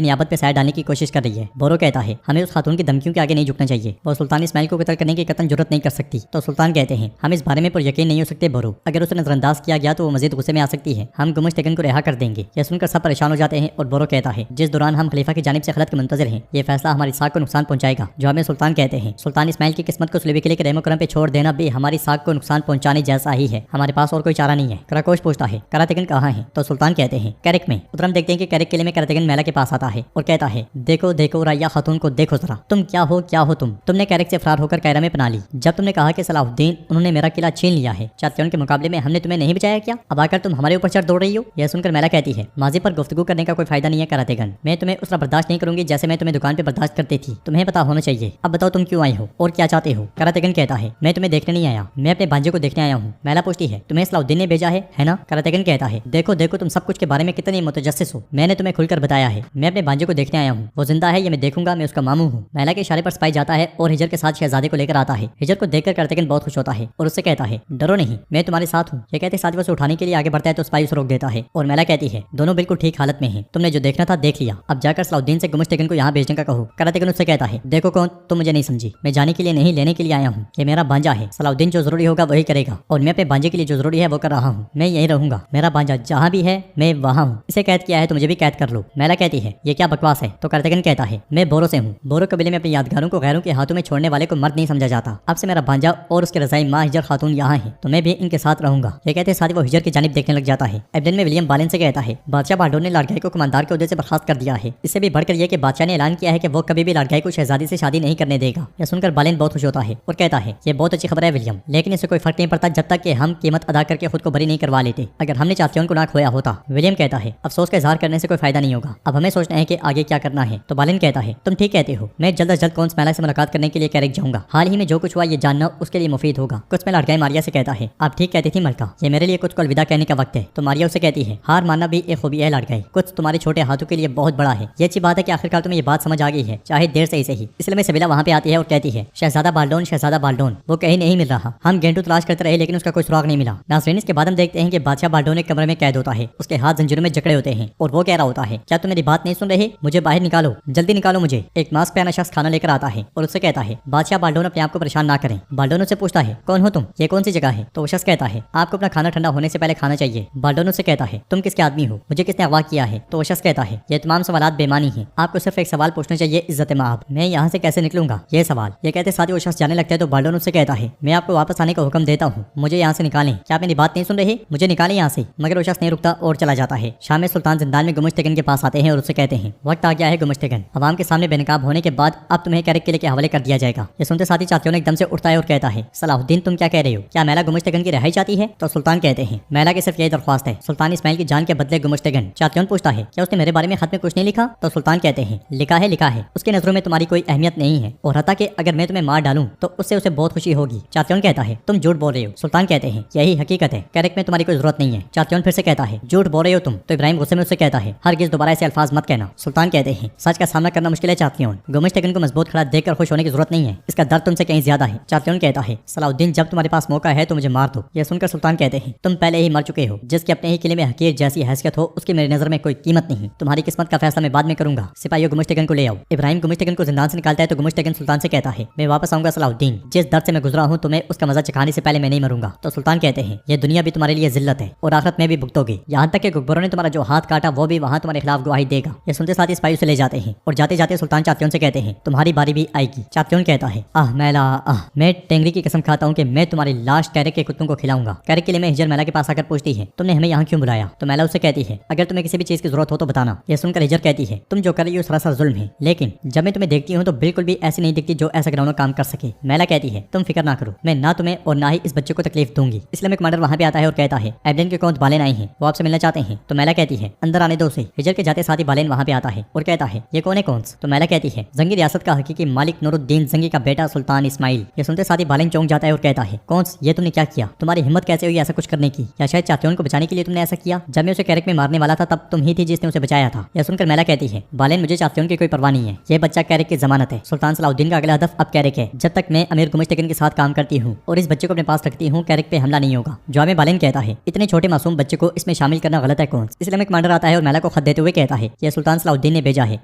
नियाबत पे साया डालने की कोशिश कर रही है। बोरो कहता है हमें उस खातून की धमकियों के आगे नहीं झुकना चाहिए, वो सुल्तान इस्माइल को कत्ल करने की कतन जरूरत नहीं कर सकती। तो सुल्तान कहते हैं हम इस बारे में पर यकीन नहीं हो सकते बोरो, अगर उसे नजरअंदाज किया गया तो वो मजीद गुस्से में आ सकती है, हम गुमुश तेगन को रिहा कर देंगे। यह सुनकर सब परेशान हो जाते हैं और बोरो कहता है जिस दौरान हम खलीफा की जानिब से खलत के मुंतजर हैं, ये फैसला हमारी साख को नुकसान पहुंचाएगा। जो हमें सुल्तान कहते हैं सुल्तान इस्माइल की किस्मत को सुलेबी के लिए रहमो करम पे छोड़ देना भी हमारी साख को नुकसान पहुंचाने जैसा ही है, हमारे पास और कोई चारा नहीं है। कराकोश पूछता है करातेगन कहाँ है? तो सुल्तान कहते हैं कैरिक में। उधर हम देखते हैं कि कैरिक किले में करातेगन मैला के पास आता है और कहता है देखो देखो राया खातून को देखो जरा, तुम क्या हो तुमने कैरिक से फरार होकर कायरा में पना ली। जब तुमने कहा कि सलाहुद्दीन उन्होंने मेरा किला छीन लिया है, चातियों के मुकाबले में हमने तुम्हें नहीं बचाया क्या? अब आकर तुम हमारे ऊपर चढ़ दौड़ रही हो। यह सुनकर मैला कहती है माजी पर गुफ्तगू करने का कोई फायदा नहीं है करातेगन, मैं तुम्हें उस तरह बर्दाश्त नहीं करूंगी जैसे मैं तुम्हें दुकान पे बर्दाश्त करती थी, तुम्हें पता होना चाहिए। अब बताओ तुम क्यों आई हो और क्या चाहते हो? करातेगन कहता है मैं तुम्हें देखने नहीं आया, मैं अपने भांजे को देखने आया हूँ। मैला पूछती है तुम्हें सलाहुद्दीन ने भेजा है ना? करातेगन कहता है देखो देखो तुम सब कुछ के बारे में कितने मुतजस्सिस हो, मैंने तुम्हें खुलकर बताया है, मैं अपने भांजे को देखने आया हूँ, वो जिंदा है ये मैं देखूंगा, मैं उसका मामू हूँ। मैला के इशारे पर सिपाही जाता है और हिजर के साथ शहजादे को लेकर आता है। हिजर को देखकर करातेगन बहुत खुश होता है और उससे कहता है डरो नहीं, मैं तुम्हारे साथ हूँ। ये कहते साथ वो उसे उठाने के लिए आगे बढ़ता है तो सिपाही उसे रोक देता है और मैला कहती है दोनों बिल्कुल ठीक हालत में हैं, तुमने जो देखना था देख लिया, अब जाकर सलाहुद्दीन से गुमुश तेगन को यहाँ भेजने का कहो। करातेगन उससे कहता है देखो कौन, तुम मुझे नहीं समझी, मैं जाने के लिए नहीं लेने के लिए आया हूँ, ये मेरा भांजा है, सलाहुद्दीन जो जरूरी होगा वही करेगा और मैं अपने भांजे के लिए जो जरूरी है वो कर रहा हूँ, मैं यहीं रहूंगा, मेरा भांजा जहाँ भी है मैं वहाँ हूँ, इसे कैद किया है तो मुझे भी कैद कर लो। मैला कहती है ये क्या बकवास है? तो करातेगन कहता है मैं बोरो से हूँ, बोरो कबीले में अपनी यादगारों को गैरों के हाथों में छोड़ने वाले को मर्द नहीं समझा जाता, अब से मेरा भांजा और उसके रजाई माँ हिजर खातून यहाँ है तो मैं भी इनके साथ रहूंगा। ये कहते साथ वो हिजर की जानिब देखने लग जाता है। एबडन में विलियम बालेन से कहता है बादशाह बाल्डोर ने लाडगाई को कमांडर के ओहदे से बर्खास्त कर दिया है, इससे भी बढ़कर यह कि बादशाह ने ऐलान किया है कि वो कभी भी लाडगाई को शहजादी से शादी नहीं करने देगा। यह सुनकर बालेन बहुत खुश होता है और कहता है ये बहुत अच्छी खबर है विलियम, लेकिन इससे कोई फर्क नहीं पड़ता जब तक कि हम कीमत अदा करके खुद को बरी नहीं करवा लेते, अगर हमने चातियों को ना खोया होता। विलियम कहता है अफसोस का इजहार करने से कोई फायदा नहीं होगा, अब हमें सोचना है कि आगे क्या करना है। तो बालेन कहता है तुम ठीक कहते हो, मैं जल्द अज जल्द कौन मैला से मुलाकात करने के लिए कैरिक जाऊंगा, हाल ही में जो कुछ हुआ ये जानना उसके लिए मुफीद होगा। कुछ में लाडगाई मारिया से कहता है आप ठीक कहती थी मलका, ये मेरे लिए कुछ को अलविदा कहने का वक्त है। तो मारिया उसे कहती है हार मानना भी एक खूबी है लाडगाई, कुछ तुम्हारे छोटे हाथों के लिए बहुत बड़ा है। ये अच्छी बात है कि आखिरकार तुम्हें ये बात समझ आ गई है, चाहे देर से ही सही। इसलिए मैं सबीला वहाँ पे आती है और कहती है शहजादा बाल्डोन वो कहीं नहीं मिल रहा, हम गेंटू तलाश करते रहे लेकिन उसका कोई सुराग नहीं मिला। नाज़रीन इसके बाद हम देखते हैं कि बादशाह बाल्डोन एक कमरे में कैद होता है, उसके हाथ जंजीरों में जकड़े होते हैं और वो कह रहा होता है क्या तुम मेरी बात नहीं सुन रहे, मुझे बाहर निकालो, जल्दी निकालो मुझे। एक मास्क पहना शख्स खाना लेकर आता है और उससे कहता है बादशाह बाल्डोन अपने आप को परेशान ना करें। बाल्डोन उससे पूछता है कौन हो तुम, ये कौन सी जगह है? तो वो शख्स कहता है आपको अपना खाना ठंडा होने से पहले खाना चाहिए। बाल्डोन उससे कहता है तुम किसके आदमी हो, मुझे किसने अगवा किया है? तो वो शख्स कहता है ये तमाम सवालात बेमानी हैं, आपको सिर्फ एक सवाल पूछना चाहिए इज्जत माब, मैं यहाँ से कैसे निकलूंगा ये सवाल। ये कहते साथ ही वो शख्स जाने लगता है तो बाल्डोन उससे कहता है मैं आपको वापस आने का हुक्म देता हूँ, मुझे यहाँ से निकालें, क्या आप मेरी बात नहीं सुन रहे, मुझे निकालें यहाँ से। मगर वो शख्स नहीं रुकता और चला जाता है। शाम में सुल्तान जिंदान में गुमुश तेगन के पास आते हैं और उससे कहते हैं वक्त आ गया है गुमुश तेगन, अवाम के सामने बेनकाब होने के बाद अब तुम्हें कैरिक किले के हवाले कर दिया जाएगा। ये सुनते साथ ही चातियों ने एकदम से उठता है और कहता है सलाहुद्दीन तुम क्या कह रहे हो, क्या मैला गुमुश तेगन की रिहाई चाहती है? तो सुल्तान कहते हैं मैला की सिर्फ यही दरख्वास्त है, सुल्तान इस्माइल की जान के बदले गुमुश तेगन। चातियों पूछता है क्या उसने मेरे बारे में खत में कुछ नहीं लिखा? तो सुल्तान कहते हैं लिखा है, उसकी नजरों में तुम्हारी कोई अहमियत नहीं है और हता कि अगर मैं तुम्हें मार डालूं तो उससे उसे बहुत खुशी होगी। चातियों कहता है तुम झूठ बोल रहे हो। सुल्तान कहते हैं यही हकीकत है, कैरिक में तुम्हारी कोई जरूरत नहीं है। चातियों फिर से कहता है झूठ बोल रहे हो तुम। तो इब्राहिम गुस्से में उससे कहता है हरगिज़ दोबारा ऐसे अल्फाज मत कहना। सुल्तान कहते हैं सच का सामना करना मुश्किल है चातियों, गुमुश तेगन को मजबूत खड़ा देखकर खुश होने की जरूरत नहीं है, इसका दर्द तुमसे कहीं ज्यादा है। चातियों कहता है सलाहुद्दीन जब तुम्हारे पास मौका है तो मुझे मार दो। यह सुनकर सुल्तान कहते हैं तुम पहले ही मर चुके हो, जिसके अपने ही किले में हकीर जैसी हैसियत हो उसकी मेरी नजर में कोई कीमत नहीं, तुम्हारी किस्मत का फैसला मैं बाद में करूंगा। सिपाहियों गुमुश तेगन को ले आओ। इब्राहिम गुमुश तेगन को जिंदान से निकालता है तो गुमुश तेगन सुल्तान से कहता है मैं वापस आऊंगा सलाहुद्दीन, जिस दर्द से मैं गुजरा हूँ तुम्हें उसका मजा चखाने से पहले मैं नहीं मरूंगा। तो सुल्तान कहते हैं ये दुनिया भी तुम्हारे लिए जिल्लत है और आखिरत में भी भुगतोगे, यहाँ तक कि गुब्बरों ने तुम्हारा जो हाथ काटा वो भी वहाँ तुम्हारे खिलाफ गवाही देगा। ये सुनते साथ ही सिपाही उसे ले जाते हैं और जाते जाते सुल्तान चातियों से कहते हैं तुम्हारी बारी भी आएगी। चातियों कहता है आह मैला आह, मैं टेंगरी की कसम खाता हूँ कि मैं तुम्हारी लाश कैरिक के कुत्तों को खिलाऊंगा। कैरिक के लिए मैं हिजर मैला के पास आकर पूछती है तुमने हमें यहाँ क्यों बुलाया? तो मैला उससे कहती है अगर तुम्हें किसी भी चीज की जरूरत हो तो बताना। यह सुनकर हिजर कहती है तुम जो कर रही हो सरासर जुल्म है, लेकिन जब मैं तुम्हें देखती हूँ तो बिल्कुल भी ऐसी नहीं दिखती जो ऐसा ग्राउंड काम कर सके। मैला कहती है तुम फिक्र ना करो, मैं ना तुम्हें और ना ही इस बच्चे को तकलीफ दूंगी। इसलिए कमांडर वहाँ पे आता है और कहता है एबडन के कौन बालेन आए हैं, वो आपसे मिलना चाहते हैं। तो मैला कहती है अंदर आने दो उसे। हिजर के जाते साथ ही बालेन वहाँ पे आता है और कहता है ये कौन है कौन? तो मैला कहती है जंगी रियासत का हकीकी मालिक नूरुद्दीन जंगी का बेटा सुल्तान इस्माइल। ये सुनते साथ ही बालेन चौंक जाता है और कहता है कौन ये तुमने क्या किया, तुम्हारी हिम्मत कैसे हुई ऐसा कुछ करने की, या शायद चातियों को बचाने के लिए तुमने ऐसा किया? जब मैं उसे कैरिक में मारने वाला था तब तुम ही थी जिसने उसे बचाया था। यह सुनकर मैला कहती है बालेन मुझे चातियों की कोई परवाह नहीं है, ये बच्चा कैरिक की जमानत है। सुल्तान सलाहुद्दीन का अगला हदफ अब कैरिक है, जब तक मैं अमीर गुमुश तेगन के साथ काम करती हूँ और इस बच्चे को अपने पास रखती हूँ कैरिक पे हमला नहीं होगा। जवाब में बालेन कहता है इतने छोटे मासूम बच्चे को इसमें शामिल करना गलत है कौन। इसलिए कमांडर आता है और मैला को खत देते हुए कहता है कि सुल्तान सलाउद्दीन ने भेजा है।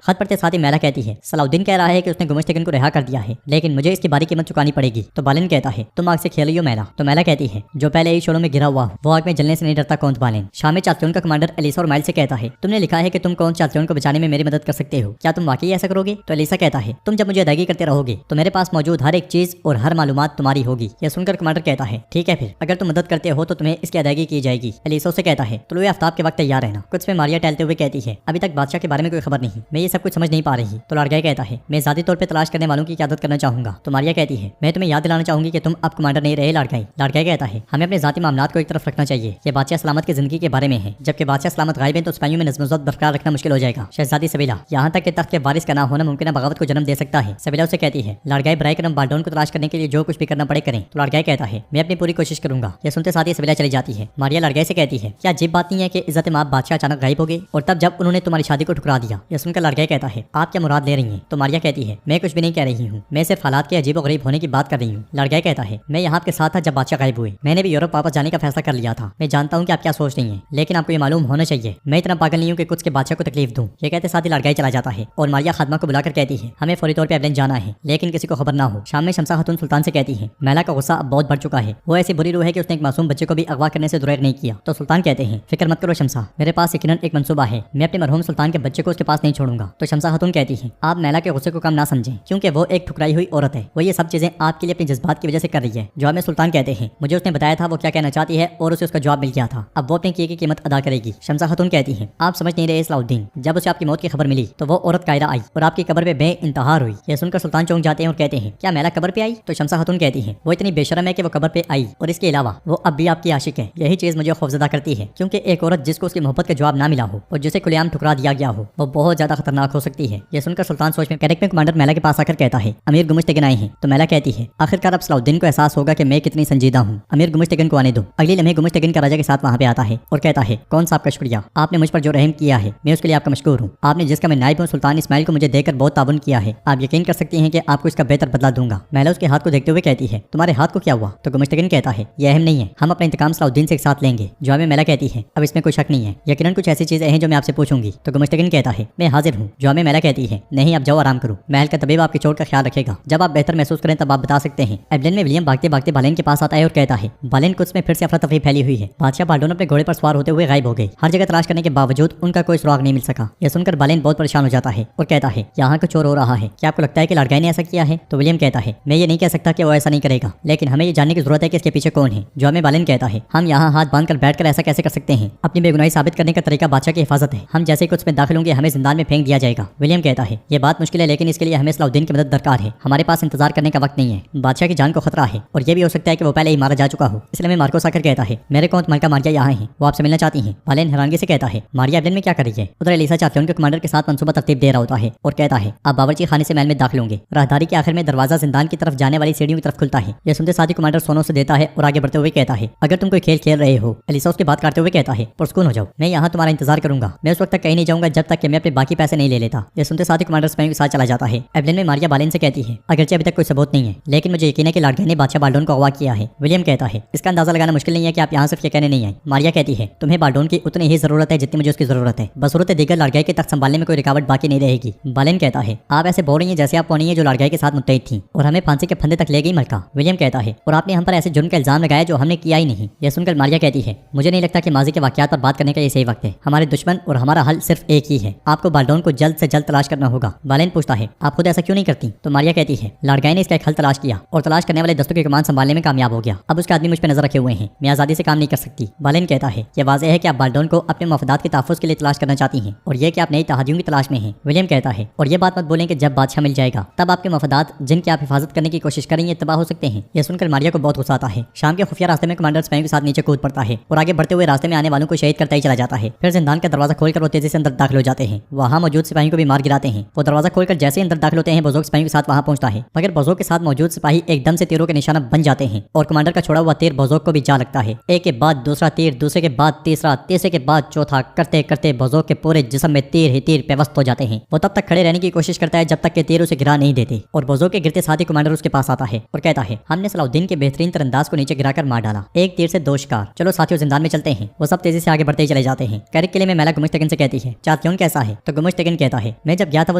खत पढ़ते साथ ही मैला कहती है सलाउद्दीन कह रहा है कि उसने गुमश्तगिन को रिहा कर दिया है, लेकिन मुझे इसकी भारी कीमत चुकानी पड़ेगी। तो बालेन कहता है तुम आग से खेल रही हो मैला। तो मैला कहती है जो पहले ही शोरों में गिरा हुआ वो आग में जलने से नहीं डरता कौन बालेन। शाम में चात्योन का कमांडर एलिसा और माइल से कहता है तुमने लिखा है कि तुम कौन चात्योन को बचाने में मेरी मदद कर सकते हो, क्या तुम वाकई ऐसा करोगे। तो एलिसा कहता है तुम जब मुझे अदायगी करते रहोगे तो मेरे पास मौजूद हर एक चीज और हर मालूमात तुम्हारी होगी। यह सुनकर कमांडर कहता है ठीक है, फिर अगर तुम मदद करते हो तो तुम्हें इसकी अदायगी की जाएगी। एलिसा से कहता है तुलुए आफ्ताब के वक्त तैयार रहना। कुछ में मारिया टहलते हुए कहती है अभी तक बादशाह के बारे में कोई खबर नहीं, मैं ये सब कुछ समझ नहीं पा रही। तो लाड़गाय कहता है मैं ज़ाती तौर पर तलाश करने वालों की क़यादत करना चाहूंगा। तो मारिया कहती है मैं तुम्हें याद दिलाना चाहूंगी कि तुम अब कमांडर नहीं रहे लाड़गाय। लाड़गाय कहता है हमें अपने ज़ाती मामलात को एक तरफ रखना चाहिए, ये बादशाह सलामत की जिंदगी के बारे में है। जबकि बादशाह सलामत गायब है तो सिपाहियों में नज़्म-ओ-ज़ब्त बरकरार रखना मुश्किल हो जाएगा। शहजादी सबीला यहाँ तक कि तख्त के वारिस का ना होना मुमकिन बगावत को जन्म दे सकता है। सबीला उसे कहती है लाड़गाय बराए करम बाल्डोन को तलाश करने के लिए जो कुछ भी करना पड़े करें। तो लाड़गाय कहता है मैं अपनी पूरी कोशिश करूंगा। यह सुनते साथ ही सबीला चली जाती है। मारिया लाड़गाय से कहती है क्या अजीब बात नहीं है कि इज्जत माप बादशाह अचानक गायब हो गए और तब जब उन्होंने तुम्हारी शादी को ठुकरा दिया। यह सुनकर लाड़गाय कहता है आप क्या मुराद ले रही हैं। तो मारिया कहती है मैं कुछ भी नहीं कह रही हूँ, मैं सिर्फ हालात के अजीब और गरीब होने की बात कर रही हूँ। लाड़गाय कहता है मैं यहाँ आपके साथ था जब बादशाह गायब हुए, मैंने भी यूरोप वापस जाने का फैसला कर लिया था। मैं जानता हूँ कि आप क्या सोच रही हैं, लेकिन आपको ये मालूम होना चाहिए मैं इतना पागल नहीं हूँ कि कुछ के बादशाह को तकलीफ दूं। ये कहते साथ ही लाड़गाय चला जाता है और मारिया खादमा को बुलाकर कहती है हमें फौरी तौर पर एबलेन जाना है, लेकिन किसी को खबर ना हो। शाम में शमसा खातून सुल्तान से कहती है मैला का गुस्सा अब बहुत बढ़ चुका है, वो ऐसी बुरी रूह है कि उसने एक मासूम बच्चे को भी अगवा करने से दुरेग नहीं किया। तो सुल्तान कहते हैं फिक्र मत करो शमसा, मेरे पास यकीनन एक मंसूबा है, मैं अपने मरहूम सुल्तान के बच्चे को उसके पास नहीं छोड़ूंगा। तो शमसा खातून कहती है आप मैला के गुस्से को कम ना समझें, क्योंकि वो एक ठुकराई हुई औरत है, वो ये सब चीजें आपके लिए अपने जज्बात की वजह से कर रही है। जवाब में सुल्तान कहते हैं मुझे उसने बताया था वो क्या कहना चाहती है और उसे उसका जवाब मिल गया था, अब वो अपने किए की कीमत अदा करेगी। शमसा खातून कहती है आप समझ नहीं रहे सलाउद्दीन, जब उसे आपकी मौत की खबर मिली तो वो औरत कायरा आई और आपकी कब्र पे बेइंतहार हुई। यह सुनकर सुल्तान चौंक जाते हैं और कहते हैं क्या मैला कब्र पे आई। तो शमसा खातून कहती है वो इतनी बेशरम है कि वो कब्र पे आई और इसके अलावा वो अब भी आपकी आशिक है। यही चीज मुझे खौफजदा करती है, क्योंकि एक औरत जिसको उसकी मोहब्बत का जवाब ना मिला हो और जिसे खुलेआम ठुकरा दिया गया हो वो बहुत ज्यादा खतरनाक हो सकती है। यह सुनकर सुल्तान सोच में कैरेक्ट में कमांडर मैला के पास आकर कहता है अमीर गुमुश्तगिन आए हैं। तो मैला कहती है आखिरकार अब सलाउद्दीन को एहसास होगा कि मैं कितनी संजीदा हूँ, अमीर गुमुश्तगिन को आने दो। अगले लम्हे गुमुश्तगिन का राजा के साथ वहाँ पे आता है और कहता है कौन सा आपका शुक्रिया, आपने मुझ पर जो रहम किया है मैं उसके लिए आपका मशकूर हूँ। आपने जिसका मैं नायब हूँ सुल्तान इस्माइल को मुझे देकर बहुत ताबन किया है, आप यकीन कर सकती हैं कि आपको इसका बेहतर बदला दूंगा। मैला उसके हाथ को देखते हुए कहती है तुम्हारे हाथ को क्या हुआ। तो गुमुश्तगिन कहता है यह अहम नहीं है, हम अपना इंतकाम सलाउद्दीन से एक साथ लेंगे। जवाब में मैला कहती है अब इसमें कोई शक नहीं है, यकीनन कुछ ऐसी चीजें हैं जो मैं आपसे पूछूंगी। तो गुमुश्तगिन कहता है मैं हाजिर हूँ। जवाब में मैला कहती है नहीं अब जाओ आराम करो, महल का तबीब आपकी चोट का ख्याल रखेगा, जब आप बेहतर महसूस करें तब आप बता सकते हैं। एबलेन में विलियम भागते भागते बालेन के पास आता है और कहता है बालेन कुछ में फिर से अफरा तफरी फैली हुई है, बादशाह बाल्डोन अपने घोड़े पर सवार होते हुए गायब हो गए, हर जगह तलाश करने के बावजूद उनका कोई सुराग नहीं मिल सका। यह सुनकर बालेन बहुत परेशान हो जाता है और कहता है यहाँ कुछ चोर हो रहा है, क्या आपको लगता है कि लाड़गाय ने ऐसा किया है। तो विलियम कहता है मैं ये नहीं कह सकता कि वो ऐसा नहीं करेगा, लेकिन हमें ये जानने की जरूरत है कि इसके पीछे कौन है। जवाब में बालेन कहता है हम यहाँ हाथ बांध कर बैठ कर ऐसा कैसे कर सकते हैं, अपनी बेगुनाही साबित करने का तरीका बादशाह की हिफाजत है, हम जैसे कुछ में दाखिल होंगे हमें जिंदान में फेंक दिया जाएगा। विलियम कहता है ये बात मुश्किल है, लेकिन इसके लिए हमें सलाउद्दीन की मदद दरकार है, हमारे पास इंतजार करने का वक्त नहीं है, बादशाह की जान को खतरा है और ये भी हो सकता है कि वो पहले ही मारा जा चुका हो। इसलिए मैं मार्कोस आकर कहता है मेरे कौन मलका मारिया यहाँ है, वो आपसे मिलना चाहती हैं। बालेन हैरानगी से कहता है मारिया एबलेन में क्या कर रही है। उधर एलिसा चात्योन के कमांडर के साथ मंसूबा तरतीब दे रहा होता है और कहता है आप बावर्ची खाने से महल में दाखिल होंगे। राहदारी के आखिर में दरवाजा जिंदान की तरफ जाने वाली सीढ़ियों की तरफ खुलता है। यह सुनते साथ ही कमांडर सोनो से देता है और आगे बढ़ते हुए कहता है अगर तुम कोई खेल खेल रहे हो। एलिसा उसकी बात काटते हुए कहता है पुरस्कून हो जाओ, मैं यहाँ तुम्हारा इंतजार करूंगा, मैं उस वक्त तक कहीं नहीं जाऊंगा जब तक कि मैं अपने बाकी पैसे नहीं ले लेता। यह सुनते साथ ही कमांडर सिपाहियों के साथ चला जाता है। एबलेन में मारिया बालेन से कहती है अगरचे अभी तक कोई सबूत नहीं है, लेकिन मुझे यकीन है कि लाड़गाय ने बादशाह बाल्डोन को अगवा किया है। विलियम कहता है इसका अंदाजा लगाना मुश्किल नहीं है कि आप यहाँ सिर्फ ये कहने नहीं आए। मारिया कहती है तुम्हें बाल्डोन की उतनी ही जरूरत है जितनी मुझे उसकी जरूरत है, बसूरत दीगर लाड़गाय के तख्त संभालने में कोई रुकावट बाकी नहीं रहेगी। बालेन कहता है आप ऐसे बोल रही हैं जैसे आप कौन है जो लाड़गाय के साथ मुत्तहिद थी और हमें फांसी के फंदे तक ले गई मलका। विलियम कहता है और आपने हम पर ऐसे जुर्म का इल्जाम लगाया जो हमने किया ही नहीं। यह सुनकर मारिया कहती है मुझे नहीं लगता कि माजी के वाकयात पर बात करने का ये सही वक्त है, हमारे दुश्मन और हमारा हल सिर्फ एक ही है, आपको बाल्डोन को जल्द से जल्द तलाश करना होगा। बालेन पूछता है आप खुद ऐसा क्यों नहीं करती। तो मारिया कहती है लाड़गाय ने इसका एक हल तलाश किया और तलाश करने वाले दस्तों की कमान संभालने में कामयाब हो गया, अब उसके आदमी मुझ पर नजर रखे हुए हैं, मैं आजादी से काम नहीं कर सकती। बालेन कहता है यह वाज़ेह है कि आप बाल्डोन को अपने मफदात के तहफ़्फ़ुज़ के लिए तलाश करना चाहती हैं और यह कि आप नई तहादियों की तलाश में हैं। विलियम कहता है और ये बात मत बोलें कि जब बादशाह मिल जाएगा तब आपके मफदात जिनकी आप हिफाजत करने की कोशिश करेंगे तबाह हो सकते हैं। यह सुनकर मारिया को बहुत गुस्सा आता है। शाम के खुफिया रास्ते में कमांडर सिपाहियों के साथ नीचे कूद पड़ता है और आगे बढ़ते हुए रास्ते में आने वालों को शहीद करता ही चला जाता है। फिर जिंदान का दरवाजा खोलकर वो तेजी से अंदर दाखिल हो जाते हैं, वहाँ मौजूद सिपाहियों को भी मार गिराते हैं। वो दरवाजा खोलकर जैसे अंदर दाखिल होते हैं बुजुर्ग सिपाहियों के साथ वहाँ पहुंचता है, मगर बुजुर्ग के साथ मौजूद सिपाही एकदम से तीरों के निशाना बन जाते हैं और कमांडर का छोड़ा हुआ तीर बुजुर्ग को भी जा लगता है। एक के बाद दूसरा तीर, दूसरे के बाद तीसरा, तीसरे के बाद चौथा, करते करते बुजुर्ग के पूरे जिस्म में तीर ही तीर पेवस्त हो जाते हैं। वो तब तक खड़े रहने की कोशिश करता है जब तक कि तीर उसे गिरा नहीं देते और बुजुर्ग के गिरते साथ ही कमांडर उसके पास आता है और कहता है हमने सलाउद्दीन के बेहतरीन तरंदाज को नीचे गिराकर मार डाला, एक तीर से दो शिकार, चलो साथियों जिंदान जिंदान में चलते हैं। वो सब तेजी से आगे बढ़ते ही चले जाते हैं। कैरिक किले में मैला गुमुश्तगिन से कहती है, चात्योन कैसा है? तो गुमुश्तगिन कहता है, मैं जब गया था वो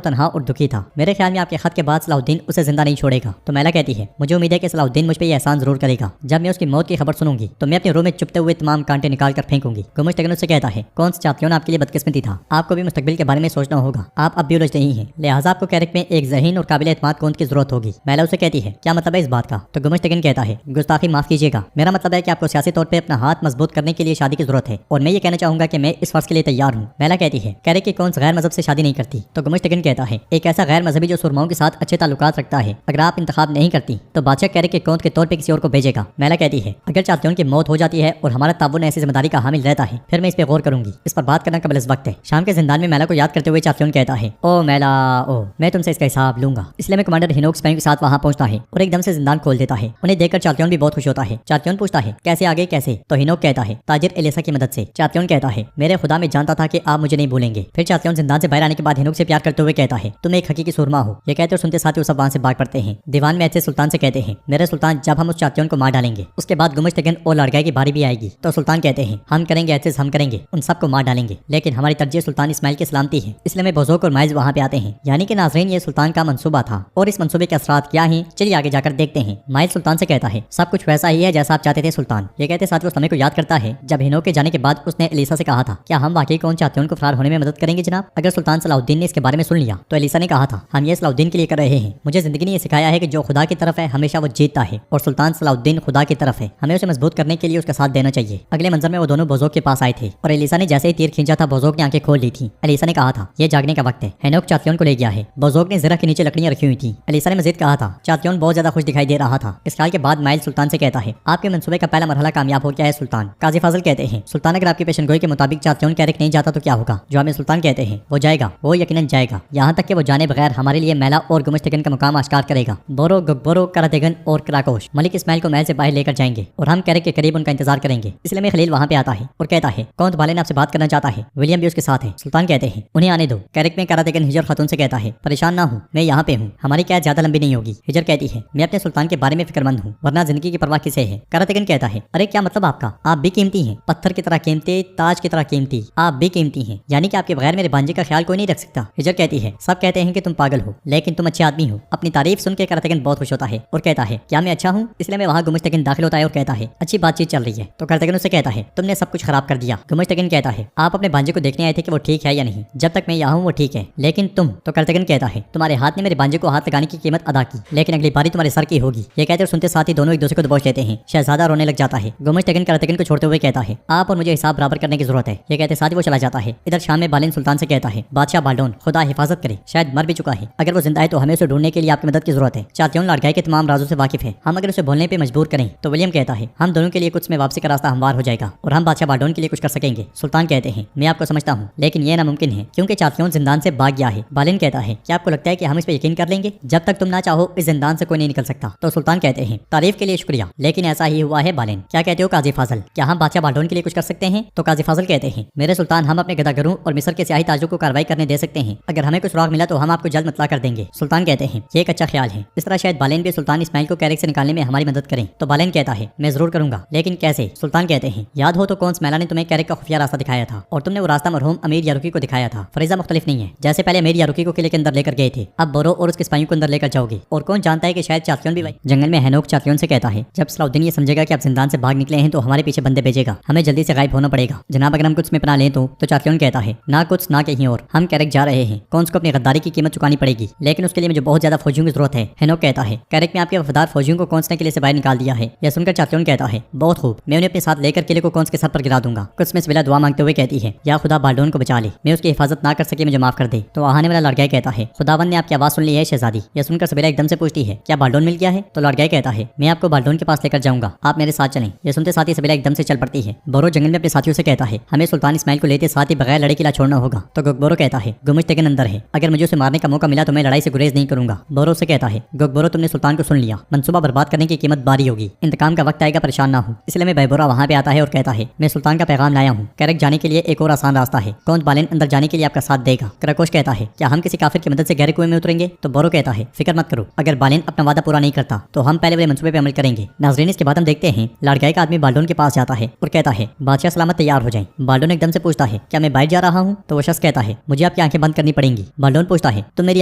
तनहा और दुखी था। मेरे ख्याल में आपके खत के बाद सलाहुद्दीन उसे जिंदा नहीं छोड़ेगा। तो मैला कहती है, मुझे उम्मीद है कि सलाहुद्दीन मुझ पर यह एहसान जरूर करेगा। जब मैं उसकी मौत की खबर सुनूंगी तो मैं अपने रूह में चुपते हुए तमाम कांटे निकाल कर फेंकूंगी। गुमुश्तगिन उससे कहता है, कौन सा चात्योन आपके लिए बदकिस्मती था? आपको भी मुस्तकबिल के बारे में सोचना होगा। आप अब भी उलझ नहीं है, लिहाजा आपको कैरिक में एक ज़हीन और काबिल एतमाद कौन की जरूरत होगी। मैला उसे कहती है, क्या मतलब है इस बात का? तो गुमुश्तगिन कहता है, गुस्ताखी माफ कीजिएगा, मेरा मतलब है कि आपको सियासी तौर पर अपना हाथ मजबूत करने के लिए शादी की जरूरत है और मैं ये कहना चाहूंगा कि मैं इस फर्ज के लिए तैयार हूँ। मैला कहती है, कैरिक की कौन सा गैर मजहब से शादी नहीं करती? तो गुमुश्तगिन कहता है, एक ऐसा गैर मजहबी जो सुरमाओं के साथ अच्छे ताल्लुकात रखता है। अगर आप इंतखाब नहीं करती तो बादशाह कैरिक के कौंत के तौर पर किसी और को भेजेगा। मैला कहती है, अगर चात्योन की मौत हो जाती है और हमारा ताबुन ऐसी जिम्मेदारी का हामिल रहता है फिर मैं इस पर गौर करूंगी। इस पर बात करना कबल इस वक्त है। शाम के जिंदान में मैला को याद करते हुए चात्योन कहता है, ओ मैला, ओ मैं तुमसे इसका हिसाब लूंगा। इसलिए मैं कमांडर हिनोक स्पैंग के साथ वहां पहुंचता है और एकदम से जिंदान खोल देता है। उन्हें देखकर चात्योन भी बहुत खुश होता है। चात्योन पूछता है, कैसे आगे कैसे? तो हिनोक कहता है, ताजिर एलिसा की मदद से। चात्योन कहता है, मेरे खुदा में जानता था कि आप मुझे नहीं भूलेंगे। फिर चात्योन जिंदान से बाहर आने के बाद हिनोक से प्यार करते हुए कहता है, तुम एक हकीकी सुरमा हो। ये कहते और सुनते साथ ही सब वहां से भाग पड़ते हैं। दीवान में ऐसे सुल्तान से कहते हैं, मेरे सुल्तान, जब हम उस चात्योन को मार डालेंगे उसके बाद गुमुश्तगिन और लड़गाई की बारी भी आएगी। तो सुल्तान कहते हैं, हम करेंगे ऐसे, हम करेंगे, उन सबको मार डालेंगे, लेकिन हमारी तरजीह सुल्तान इस्माइल की सलामती है। इसलिए मैं बोजोक और माइज वहाँ पे आते हैं। यानी कि नाज़रीन, ये सुल्तान का मंसूबा था और इस मंसूबे के असरात क्या हैं, चलिए आगे जाकर देखते हैं। माइज सुल्तान से कहता है, सब कुछ वैसा ही है जैसा आप चाहते थे सुल्तान। ये कहते साथ वो समय को याद करता है जब हिनोक के जाने के बाद उसने एलिसा से कहा था, क्या हम वाकई कौन चात्योन को फरार होने में मदद करेंगे जनाब? अगर सुल्तान सलाहुद्दीन ने इसके बारे में सुन लिया तो एलिसा ने कहा था, हम ये सलाहुद्दीन के लिए कर रहे हैं। मुझे जिंदगी ने ये सिखाया है कि जो खुदा की तरफ है हमेशा वो जीतता है और सुल्तान सलाहुद्दीन खुदा की तरफ है। हमें उसे मजबूत करने के लिए उसका साथ देना चाहिए। अगले मंजर में वो दोनों बोजोक के पास आए थे और एलिसा ने जैसे ही तीर खींचा था बोजोक ने आंखें खोल ली थी। एलिसा ने कहा था, ये जागने का वक्त है। हिनोक चात्योन को ले गया है। बोजोक ने ज़रा के नीचे लकड़ियां रखी हुई थी। एलिसा ने मजीद कहा था, चात्योन बहुत ज्यादा खुश दिखाई दे रहा था। इस ख्याल के बाद माइल सुल्तान से कहता है, आपके मंसूबे का पहला मरहला कामयाब हो गया है सुल्तान। काजी फाजिल कहते हैं, सुल्तान, अगर आपकी पेशनगोई के मुताबिक चात्योन कैरिक नहीं जाता तो क्या होगा? जवाब में सुल्तान कहते हैं, वो जाएगा, वो यकीनन जाएगा, यहाँ तक कि वो जाने बगैर हमारे लिए मैला और गुमुश्तगिन का मुकाम आश्कार करेगा। बोरो, गुगबोरो, करातेगन और क्राकोश मलिक इस्माइल को महल से बाहर लेकर जाएंगे और हम कैरिक के करीब उनका इंतजार करेंगे। इसलिए मैं खलील वहाँ पे आता है और कहता है, कौन बाले ने आपसे बात करना चाहता है। विलियम भी उसके साथ है। सुल्तान कहते हैं, उन्हें आने दो। कैरिक में करातेगन हिजर खातून से कहता है, परेशान ना हूँ, मैं यहाँ पे हूँ, हमारी कैद ज्यादा लंबी नहीं होगी। हिजर कहती है, मैं अपने सुल्तान के बारे में फिक्रमंद हूँ, वरना जिंदगी की परवाह किसे है? करातेगन कहता है, अरे क्या मतलब आपका? आप भी कीमती हैं, पत्थर की तरह कीमती, ताज की तरह कीमती, आप भी कीमती हैं, यानी कि आपके बगैर मेरे भांजे का ख्याल कोई नहीं रख सकता। हिजर कहती है, सब कहते हैं कि तुम पागल हो लेकिन तुम अच्छे आदमी हो। अपनी तारीफ सुन के करातेगन बहुत खुश होता है और कहता है, क्या मैं अच्छा हूँ? इसलिए मैं वहाँ गुमुश्तगिन दाखिल होता है और कहता है, अच्छी बातचीत चल रही है। तो करातेगन उससे कहता है, तुमने सब कुछ खराब कर दिया। गुमुश्तगिन कहता है, आप अपने भांजे को देखने आए थे कि वो ठीक है या नहीं? जब तक मैं यहाँ हूँ वो ठीक है, लेकिन तुम? तो करातेगन कहता है, तुम्हारे हाथ ने मेरे भांजे को हाथ लगाने की कीमत अदा की, लेकिन अगली बारी तुम्हारे सर की होगी। ये कहते और सुनते साथ ही दोनों एक दूसरे को दबोच लेते हैं। शहजादा रोने लग जाता है। गुमुश्तगिन करातेगन को छोड़ते हुए कहता है, आप और मुझे हिसाब बराबर करने की जरूरत है। ये कहते साथ ही वो चला जाता है। इधर शाम में बालिन सुल्तान से कहता है, बादशाह बाल्डोन, खुदा हिफाजत करे, शायद मर भी चुका है। अगर वो जिंदा है तो हमें उसे ढूंढने के लिए आपकी मदद की जरूरत है। चात्योन लड़गाई के तमाम राजों से वाकिफ है, हम अगर उसे बोलने पे मजबूर करें तो विलियम कहता है, हम दोनों के लिए कुछ में वापसी का रास्ता हमवार हो जाएगा और हम बादशाह बाल्डोन के लिए कुछ कर सकेंगे। सुल्तान कहते हैं, मैं आपको समझता हूँ, लेकिन ये नामुमकिन है क्योंकि चात्योन जिंदान से भाग गया है। बालिन कहता है, क्या आपको लगता है कि हम इस पर यकीन कर लेंगे? जब तक तुम ना चाहो इस जिंदान से कोई नहीं निकल सकता। तो सुल्तान कहते हैं, तारीफ के लिए शुक्रिया, लेकिन ऐसा ही हुआ है। बालिन, क्या कहते हो काजी फाजल, क्या हम बादशाह बाल्डोन के लिए कुछ कर सकते हैं? तो काजी फाजल कहते हैं, मेरे सुल्तान, हम अपने गदागरों और मिस्र के स्याही ताजों को कार्रवाई करने दे सकते हैं। अगर हमें कुछ सुराग मिला तो हम आपको जल्द मतला कर देंगे। सुल्तान कहते हैं, ये एक अच्छा ख्याल है। इस तरह शायद बालेन भी सुल्तान इस्माइल को कैरिक से निकालने में हमारी मदद करें। तो बालेन कहता है, मैं जरूर करूंगा, लेकिन कैसे? सुल्तान कहते हैं, याद हो तो कौन मैला ने तुम्हें कैरिक का खुफिया रास्ता दिखाया था और तुमने वो रास्ता मरहूम अमीर यारुकी को दिखाया था। फरीजा मुख्तलिफ नहीं है। जैसे पहले अमीर यारुकी को किले के अंदर लेकर गए थे, अब बोरो और उसके सिपाहियों को अंदर लेकर जाओगे। और कौन जानता है कि शायद चात्योन भी वही जंगल में। हिनोक चात्योन से कहता है, जब सलाहुद्दीन ये समझेगा कि आप जिंदान से भाग निकले हैं तो हमारे पीछे बंदे भेजेगा, हमें जल्दी से गायब होना पड़ेगा। जनाब, अगर हम कुछ में पना लें तो चात्योन कहता है, ना कुछ ना कहीं और, हम कैरिक जा रहे हैं। कौन को अपनी गद्दारी की कीमत चुकानी पड़ेगी, लेकिन उसके लिए मुझे बहुत ज्यादा फौजियों की जरूरत है। हिनोक कहता है, कैरिक में आपके वफादार फौजियों को कौंस ने किले से बाहर निकाल दिया है। यह सुनकर चात्योन कहता है, बहुत खूब, मैं उन्हें अपने साथ लेकर किले को कौंस के सर पर गिरा दूंगा। कुछ में सिबिला दुआ मांगते हुए कहती है, या खुदा बाल्डोन को बचा ले, मैं उसकी हिफाजत ना कर सके, मुझे माफ कर दे। तो आने वाला लड़गाई कहता है, खुदावन ने आपकी आवाज सुन ली है शहजादी। यह सुनकर सिबिला एकदम से पूछती है, क्या बाल्डोन मिल गया है? तो लड़गाई कहता है, मैं आपको बाल्डोन के पास लेकर जाऊंगा, आप मेरे साथ चलें। यह सुनते साथ ही सिबिला एकदम से चल पड़ती है। बोरो जंगल में अपने साथियों से कहता है, हमें सुल्तान इस्माइल को लेते साथ ही बगैर लड़े किला छोड़ना होगा। तो गुगबोरो कहता है, गुमुश्तगिन अंदर है, अगर मुझे उसे मारने का मौका मिला तो मैं लड़ाई से गुरेज नहीं करूंगा। बोरो से कहता है, गुगबोरो, तुमने सुल्तान को सुन लिया, मंसूबा बर्बाद करने की कीमत बारी होगी, इंतकाम का वक्त आएगा, परेशान ना हो। इसलिए मैं बैबोरा वहाँ पे आता है और कहता है, मैं सुल्तान का पैगाम लाया हूँ, कैरिक जाने के लिए एक और आसान रास्ता है। कौन बालेन अंदर जाने के लिए आपका साथ देगा। क्राकोश कहता है, क्या हम किसी काफिर की मदद से गहरे कुएं में उतरेंगे? तो बोरो कहता है, फिक्र मत करो, अगर बालेन अपना वादा पूरा नहीं करता तो हम पहले वाले मंसूबे पे अमल करेंगे। नाज़रीन, इसके बाद हम देखते हैं लड़गाई का आदमी बाल्डोन के पास जाता है और कहता है बादशाह सलामत तैयार हो जाएं। बाल्डोन एकदम से पूछता है क्या मैं बाहर जा रहा हूँ? तो वो शख्स कहता है मुझे आपकी आंखें बंद करनी पड़ेंगी। बाल्डोन पूछता है तुम मेरी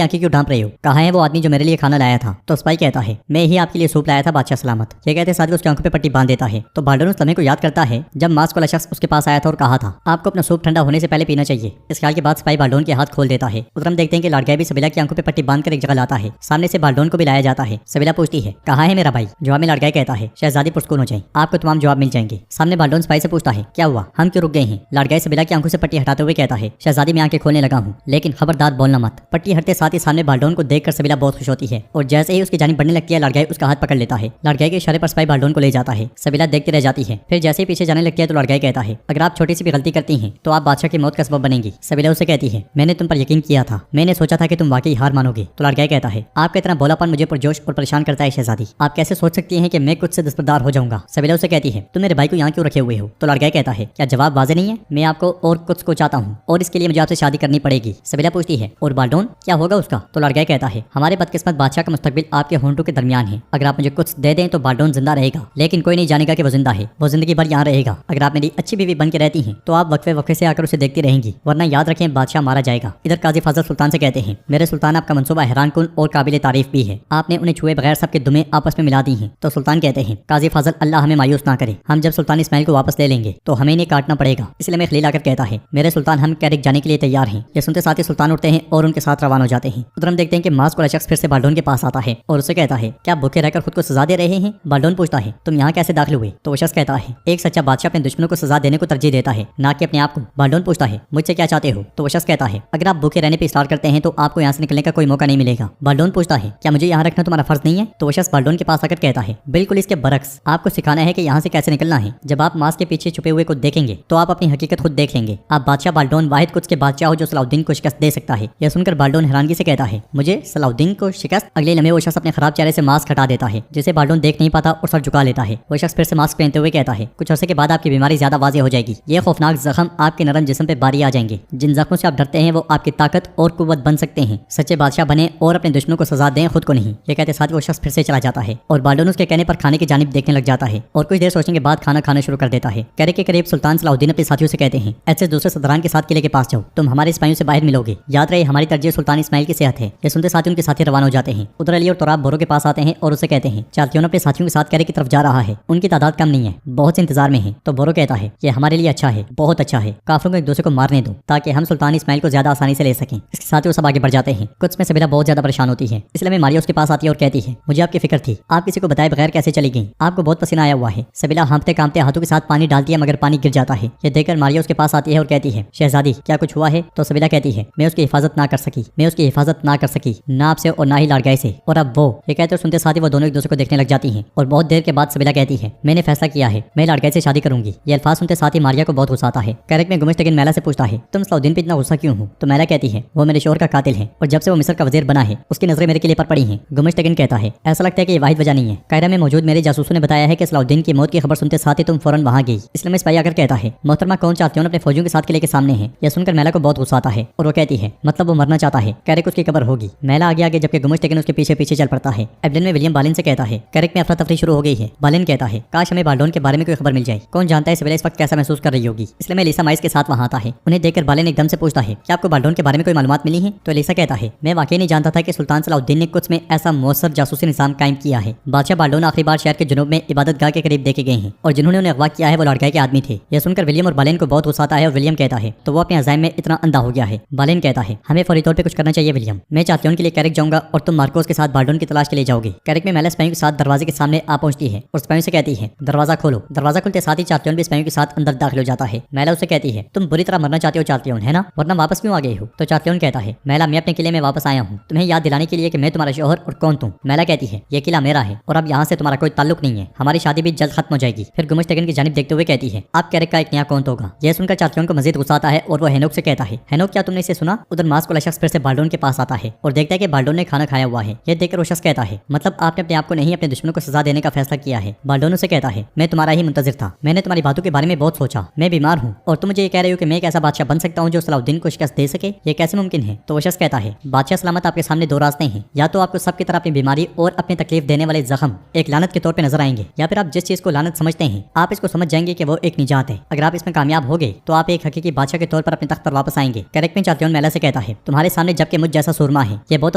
आंखें क्यों ढांप रहे हो? कहाँ है वो आदमी जो मेरे लिए खाना लाया था? तो स्पाई कहता है मैं ही आपके लिए सूप लाया था बादशाह सलामत। ये कहते साथ ही उसकी आंखों पे पट्टी बांध देता है। तो बाल्डोन उस समय को याद करता है जब मास्क वाला शख्स उसके पास आया था और कहा था आपको अपना सूप ठंडा होने से पहले पीना चाहिए। इस ख्याल के बाद स्पाई बाल्डोन के हाथ खोल देता है। उधर हम देखते हैं कि लाडगैबी भी सबीला की आंखों पे पट्टी बांधकर एक जगह लाता है। सामने से बाल्डोन को भी लाया जाता है। सबीला पूछती है कहाँ है मेरा भाई? जवाब में लाडगैबी कहता है शहजादी पुरस्कून हो जाए, आपको तमाम जवाब मिल जाएंगे। सामने बाल्डोन स्पाई से पूछता है क्या हुआ, हम क्यों रुक गए हैं? लाडगैबी सबीला की आंखों से पट्टी हटाते हुए कहता है शहजादी मैं आंखें खोलने लगा हूँ लेकिन खबरदार बोलना मत। पट्टी हटते साथ ही सामने बाल्डोन को देखकर सबीला बहुत खुश होती है और जैसे ही उसकी जानिब बढ़ने लगती है लाडगैबी उसका हाथ पकड़ लेता है। लाडगैबी के इशारे पर स्पाई बाल्डोन को ले जाता है। सबीला देखती रह जाती है। फिर जैसे ही पीछे जाने लगती है तो लाडगैबी कहता है अगर आप छोटी सी भी गलती करती हैं तो आप बादशाह की मौत का सबब बनेंगी। सबीला उसे कहती है मैंने तुम पर यकीन किया था, मैंने सोचा था कि तुम वाकई हार मानोगे। तो लाडगैबी कहता है आपका इतना भोलापन मुझे पुरजोश और परेशान करता है शहजादी, आप कैसे सोच सकती हैं कि मैं कुछ से दस्तबरदार हो जाऊंगा? सबीला उसे कहती है तुम मेरे भाई को यहाँ क्यों रखे हुए हो? तो लाडगैबी कहता है क्या जवाब वाज़ेह नहीं है? मैं आपको और कुछ को चाहता हूँ और इसके लिए मुझे आपसे शादी करनी पड़ेगी। सबीला पूछती है और बाल्डोन क्या होगा उसका? तो लाडगैबी कहता है हमारे बदकिस्मत बादशाह का मुस्तकबिल आपके होंठों के दरमियान है, अगर आप मुझे कुछ दे दें तो बाल्डोन जिंदा रहेगा लेकिन कोई नहीं जानेगा कि वो जिंदा है, वो जिंदगी भर यहाँ रहेगा। अगर आप मेरी अच्छी बीवी बन के रहती हैं तो आप वक्फे वक्फे से आकर उसे देखती रहेंगी, वरना याद रखें बादशाह मारा जाएगा। इधर काजी फाजल सुल्तान से कहते हैं मेरे सुल्तान आपका मंसूबा हैरानकुन और काबिल तारीफ भी है, आपने उन्हें छुए बगैर सबके दुमें आपस में मिला दी हैं। तो सुल्तान कहते हैं काजी फाजल अल्लाह हमें मायूस ना करे, हम जब सुल्तान इस्माइल को वापस ले लेंगे तो हमें इन्हें काटना पड़ेगा, इसलिए मैं खलील आकर कहता है मेरे सुल्तान हम कैरिक जाने के लिए तैयार हैं। ये सुनते साथ ही सुल्तान उठते हैं और उनके साथ रवाना हो जाते हैं। उधर हम देखते हैं कि मास्क वाला शख्स फिर से बाल्डोन के पास आता है और उसे कहता है क्या भूखे रहकर खुद को सजा दे रहे हैं? बाल्डोन पूछता है तुम यहाँ कैसे दाखिल हुए? तो वो शख्स कहता है एक सच्चा बादशाह अपने दुश्मनों को सजा देने को तरजीह देता है, ना कि अपने आप को। बाल्डोन पूछता है मुझसे क्या चाहते हो? तो वो शख्स कहता है अगर आप भूखे रहने पर इस्रार करते हैं तो आपको यहाँ से निकलने का कोई मौका नहीं मिलेगा। बाल्डोन पूछता है क्या मुझे यहाँ रखना तुम्हारा फर्ज नहीं है? तो वो शख्स बाल्डोन के पास आकर कहता है बिल्कुल इसके बरक्स, आपको सिखाना है कि यहाँ से कैसे निकलना है। जब आप मास्क के पीछे छुपे हुए को देखेंगे तो आप अपनी हकीकत खुद देख लेंगे। आप बादशाह बाल्डोन वाहिद कुछ के बादशाह हो जो सलाउद्दीन को शिकस्त दे सकता है। यह सुनकर बाल्डोन हैरानगी से कहता है मुझे सलाउद्दीन को शिकस्त? अगले लम्हे वो शख्स अपने खराब चेहरे से मास्क हटा देता है जिसे बाल्डोन देख नहीं पाता और सर झुका लेता है। वो शख्स फिर से मास्क पहनते हुए कहता है कुछ अर्से के बाद आपकी बीमारी ज्यादा वाज़ेह हो जाएगी, ये खौफनाक जख्म आपके नरम जिस्म पे बारी आ जाएंगे, जिन जख्मों से आप डरते हैं वो आपकी ताकत और कुव्वत बन सकते हैं। सच्चे बादशाह बने और अपने दुश्मनों को सजा दें, खुद को नहीं। ये कहते साथ वो शख्स फिर से चला जाता है और बाल्डोन उसके कहने पर खाने की जानिब देखने लग जाता है और कुछ देर सोचने के बाद खाना खाना शुरू कर देता है। कैरे के करीब सुल्तान सलाउद्दीन अपने साथियों से कहते हैं ऐसे दूसरे सदरान के साथ किले के पास जाओ, तुम हमारे सिपाहियों से बाहर मिलोगे, याद रहे हमारी तरजीह सुल्तान इस्माइल की सेहत है। ये सुनते साथी उनके साथी रवाना हो जाते हैं। उधर अली और तुराब बोरो के पास आते हैं और उसे कहते हैं चालतियों अपने साथियों के साथ कैरे की तरफ जा रहा है, उनकी तादाद कम नहीं है, बहुत से इंतजार में है। तो बोरो कहता है ये हमारे लिए अच्छा है, बहुत अच्छा है, काफिरों को एक दूसरे को मारने दो ताकि हम सुल्तान इस्माइल को ज्यादा आसानी से ले सकें। इसके साथ ही वो सब आगे बढ़ जाते हैं। कुछ में सबीला बहुत ज्यादा परेशान होती है, इसलिए मैं मारिया उसके पास आती है और कहती है मुझे आपकी फिक्र थी, आप किसी को बताए बगैर कैसे चली गई? आपको बहुत पसीना आया हुआ है। सबीला हाँफते कांपते हाथों के साथ पानी डालती है मगर पानी गिर जाता है। ये देखकर मारिया उसके पास आती है और कहती है शहजादी क्या कुछ हुआ है? तो सबीला कहती है मैं उसकी हिफाजत ना कर सकी, मैं उसकी हिफाजत ना कर सकी, ना आपसे और ना ही लाडगैबी से। और अब वो ये कहते सुनते साथ ही वो दोनों एक दूसरे को देखने लग जाती हैं और बहुत देर के बाद सबीला कहती है मैंने फैसला किया है, मैं लाडगैबी से शादी करूंगी। ये अल्फाज सुनते साथ ही मारिया को बहुत गुस्सा आता है। कैरेक में गुमिश्तगिन मैला से पूछता है तुम सलाउद्दीन पे इतना गुस्सा क्यों हो? तो मैला कहती है वो मेरे शोहर का कातिल है और जब से वो मिस्र का वजीर बना है उसकी नजरें मेरे किले पर पड़ी हैं। गुमिश्तगिन कहता है ऐसा लगता है कि ये वाहिद वजह नहीं है, कायरा में मौजूद मेरे जासूसों ने बताया है कि सलाउद्दीन की मौत की खबर सुनते साथ ही तुम फौरन वहां गई। इसलिए मैं सिपाही आकर कहता है मोहतरमा कौन चाहती हूँ अपने फौजियों के साथ किले के सामने है। यह सुनकर मैला को बहुत गुस्सा आता है और वो कहती है मतलब वो मरना चाहता है, कैरेक उसकी कब्र होगी। मैला आगे आगे जबकि गुमिश्तगिन उसके पीछे पीछे चल पड़ता है। एब्लिन में विलियम बालिन से कहता है कैरेक में अफरा तफरी शुरू हो गई है। बालिन कहता है काश हमें बाल्डोन के बारे में कोई खबर मिल जाए, कौन जानता है सबीला इस वक्त कैसा महसूस कर रही होगी। इसलिए मैं एलिसा माइस के साथ वहां आता है। उन्हें देखकर बालिन एकदम से पूछता है क्या आपको बाल्डोन के बारे में कोई मालूमात मिली है? तो एलिसा कहता है मैं वाकई नहीं जानता था कि सुल्तान सलाउद्दीन ने कुछ में ऐसा मौसर जासूसी निजाम कायम किया है। बादशाह बाल्डोन आखिरी बार शहर के जुनूब में इबादत गाह के करीब देखे गए हैं और जिन्होंने उन्हें अगवा किया है वो लाडगैबी के आदमी थे। यह सुनकर विलियम और बालिन को बहुत गुस्सा आता है और विलियम कहता है तो वो अपने अज़ाइम में इतना अंधा हो गया है। बालिन कहता है हमें फौरी तौर पे कुछ करना चाहिए विलियम, मैं चाहती हूँ के लिए कैरेक जाऊंगा और तुम मार्कोस के साथ बाल्डोन की तलाश के लिए जाओगे। कैरेक में मैला सिपाहियों के साथ दरवाजे के सामने आ पहुंचती है और सिपाहियों से कहती है दरवाजा खोलो। दरवाजा खुलते साथ ही चार्टियन भी सिपाहियों के साथ अंदर दाखिल हो जाता है। मैला उसे कहती है तुम बुरी तरह मरना चाहते हो चार्टियन, है ना, वरना वापस क्यों आ गए हो? तो चार्टियन कहता है मैला मैं अपने किले में वापस आया हूँ तुम्हें याद दिलाने के लिए कि मैं तुम्हारा शौहर और कौन तुम। मैला कहती है ये किला मेरा है और अब यहाँ से तुम्हारा कोई ताल्लुक नहीं है, हमारी शादी भी जल्द खत्म हो जाएगी। फिर गुमिश्तगिन की जानिब देखते हुए कहती है आप कैरेक का एक नया कौन होगा। यह सुनकर चार्टियन को मजीद गुस्सा आता है और वो हेनोक से कहता है हेनोक क्या तुमने इसे सुना? उधर मास्क वाला शख्स फिर से बाल्डोन के पास आता है और देखता है कि बाल्डोन ने खाना खाया हुआ है। यह देखकर वो शख्स कहता है मतलब आपने अपने आप को नहीं अपने दुश्मनों को सजा देने का फैसला किया है। बाल्डोन उसे कहता है मैं तुम्हारा ही मुंतजिर था, मैंने तुम्हारी बातों के बारे में बहुत सोचा, मैं बीमार हूँ और तुम मुझे ये कह रहे हो कि मैं एक ऐसा बादशाह बन सकता हूँ जो सलाउद्दीन को शिकस्त दे सके, ये कैसे मुमकिन है? तो वो शख्स कहता है बादशाह सलामत आपके सामने दो रास्ते हैं, या तो आपको सबकी तरह अपनी बीमारी और अपनी तकलीफ देने वाले जख्म एक लानत के तौर पर नजर आएंगे, या फिर आप जिस चीज को लानत समझते हैं आप इसको समझ जाएंगे कि वो एक निजात है। अगर आप इसमें कामयाब हो गए तो आप एक हकीकी बादशाह के तौर पर अपने तख्त पर वापस आएंगे। कैरेक्टर चात्योन मैला से कहता है, तुम्हारे सामने जबकि मुझ जैसा सूरमा है। यह बहुत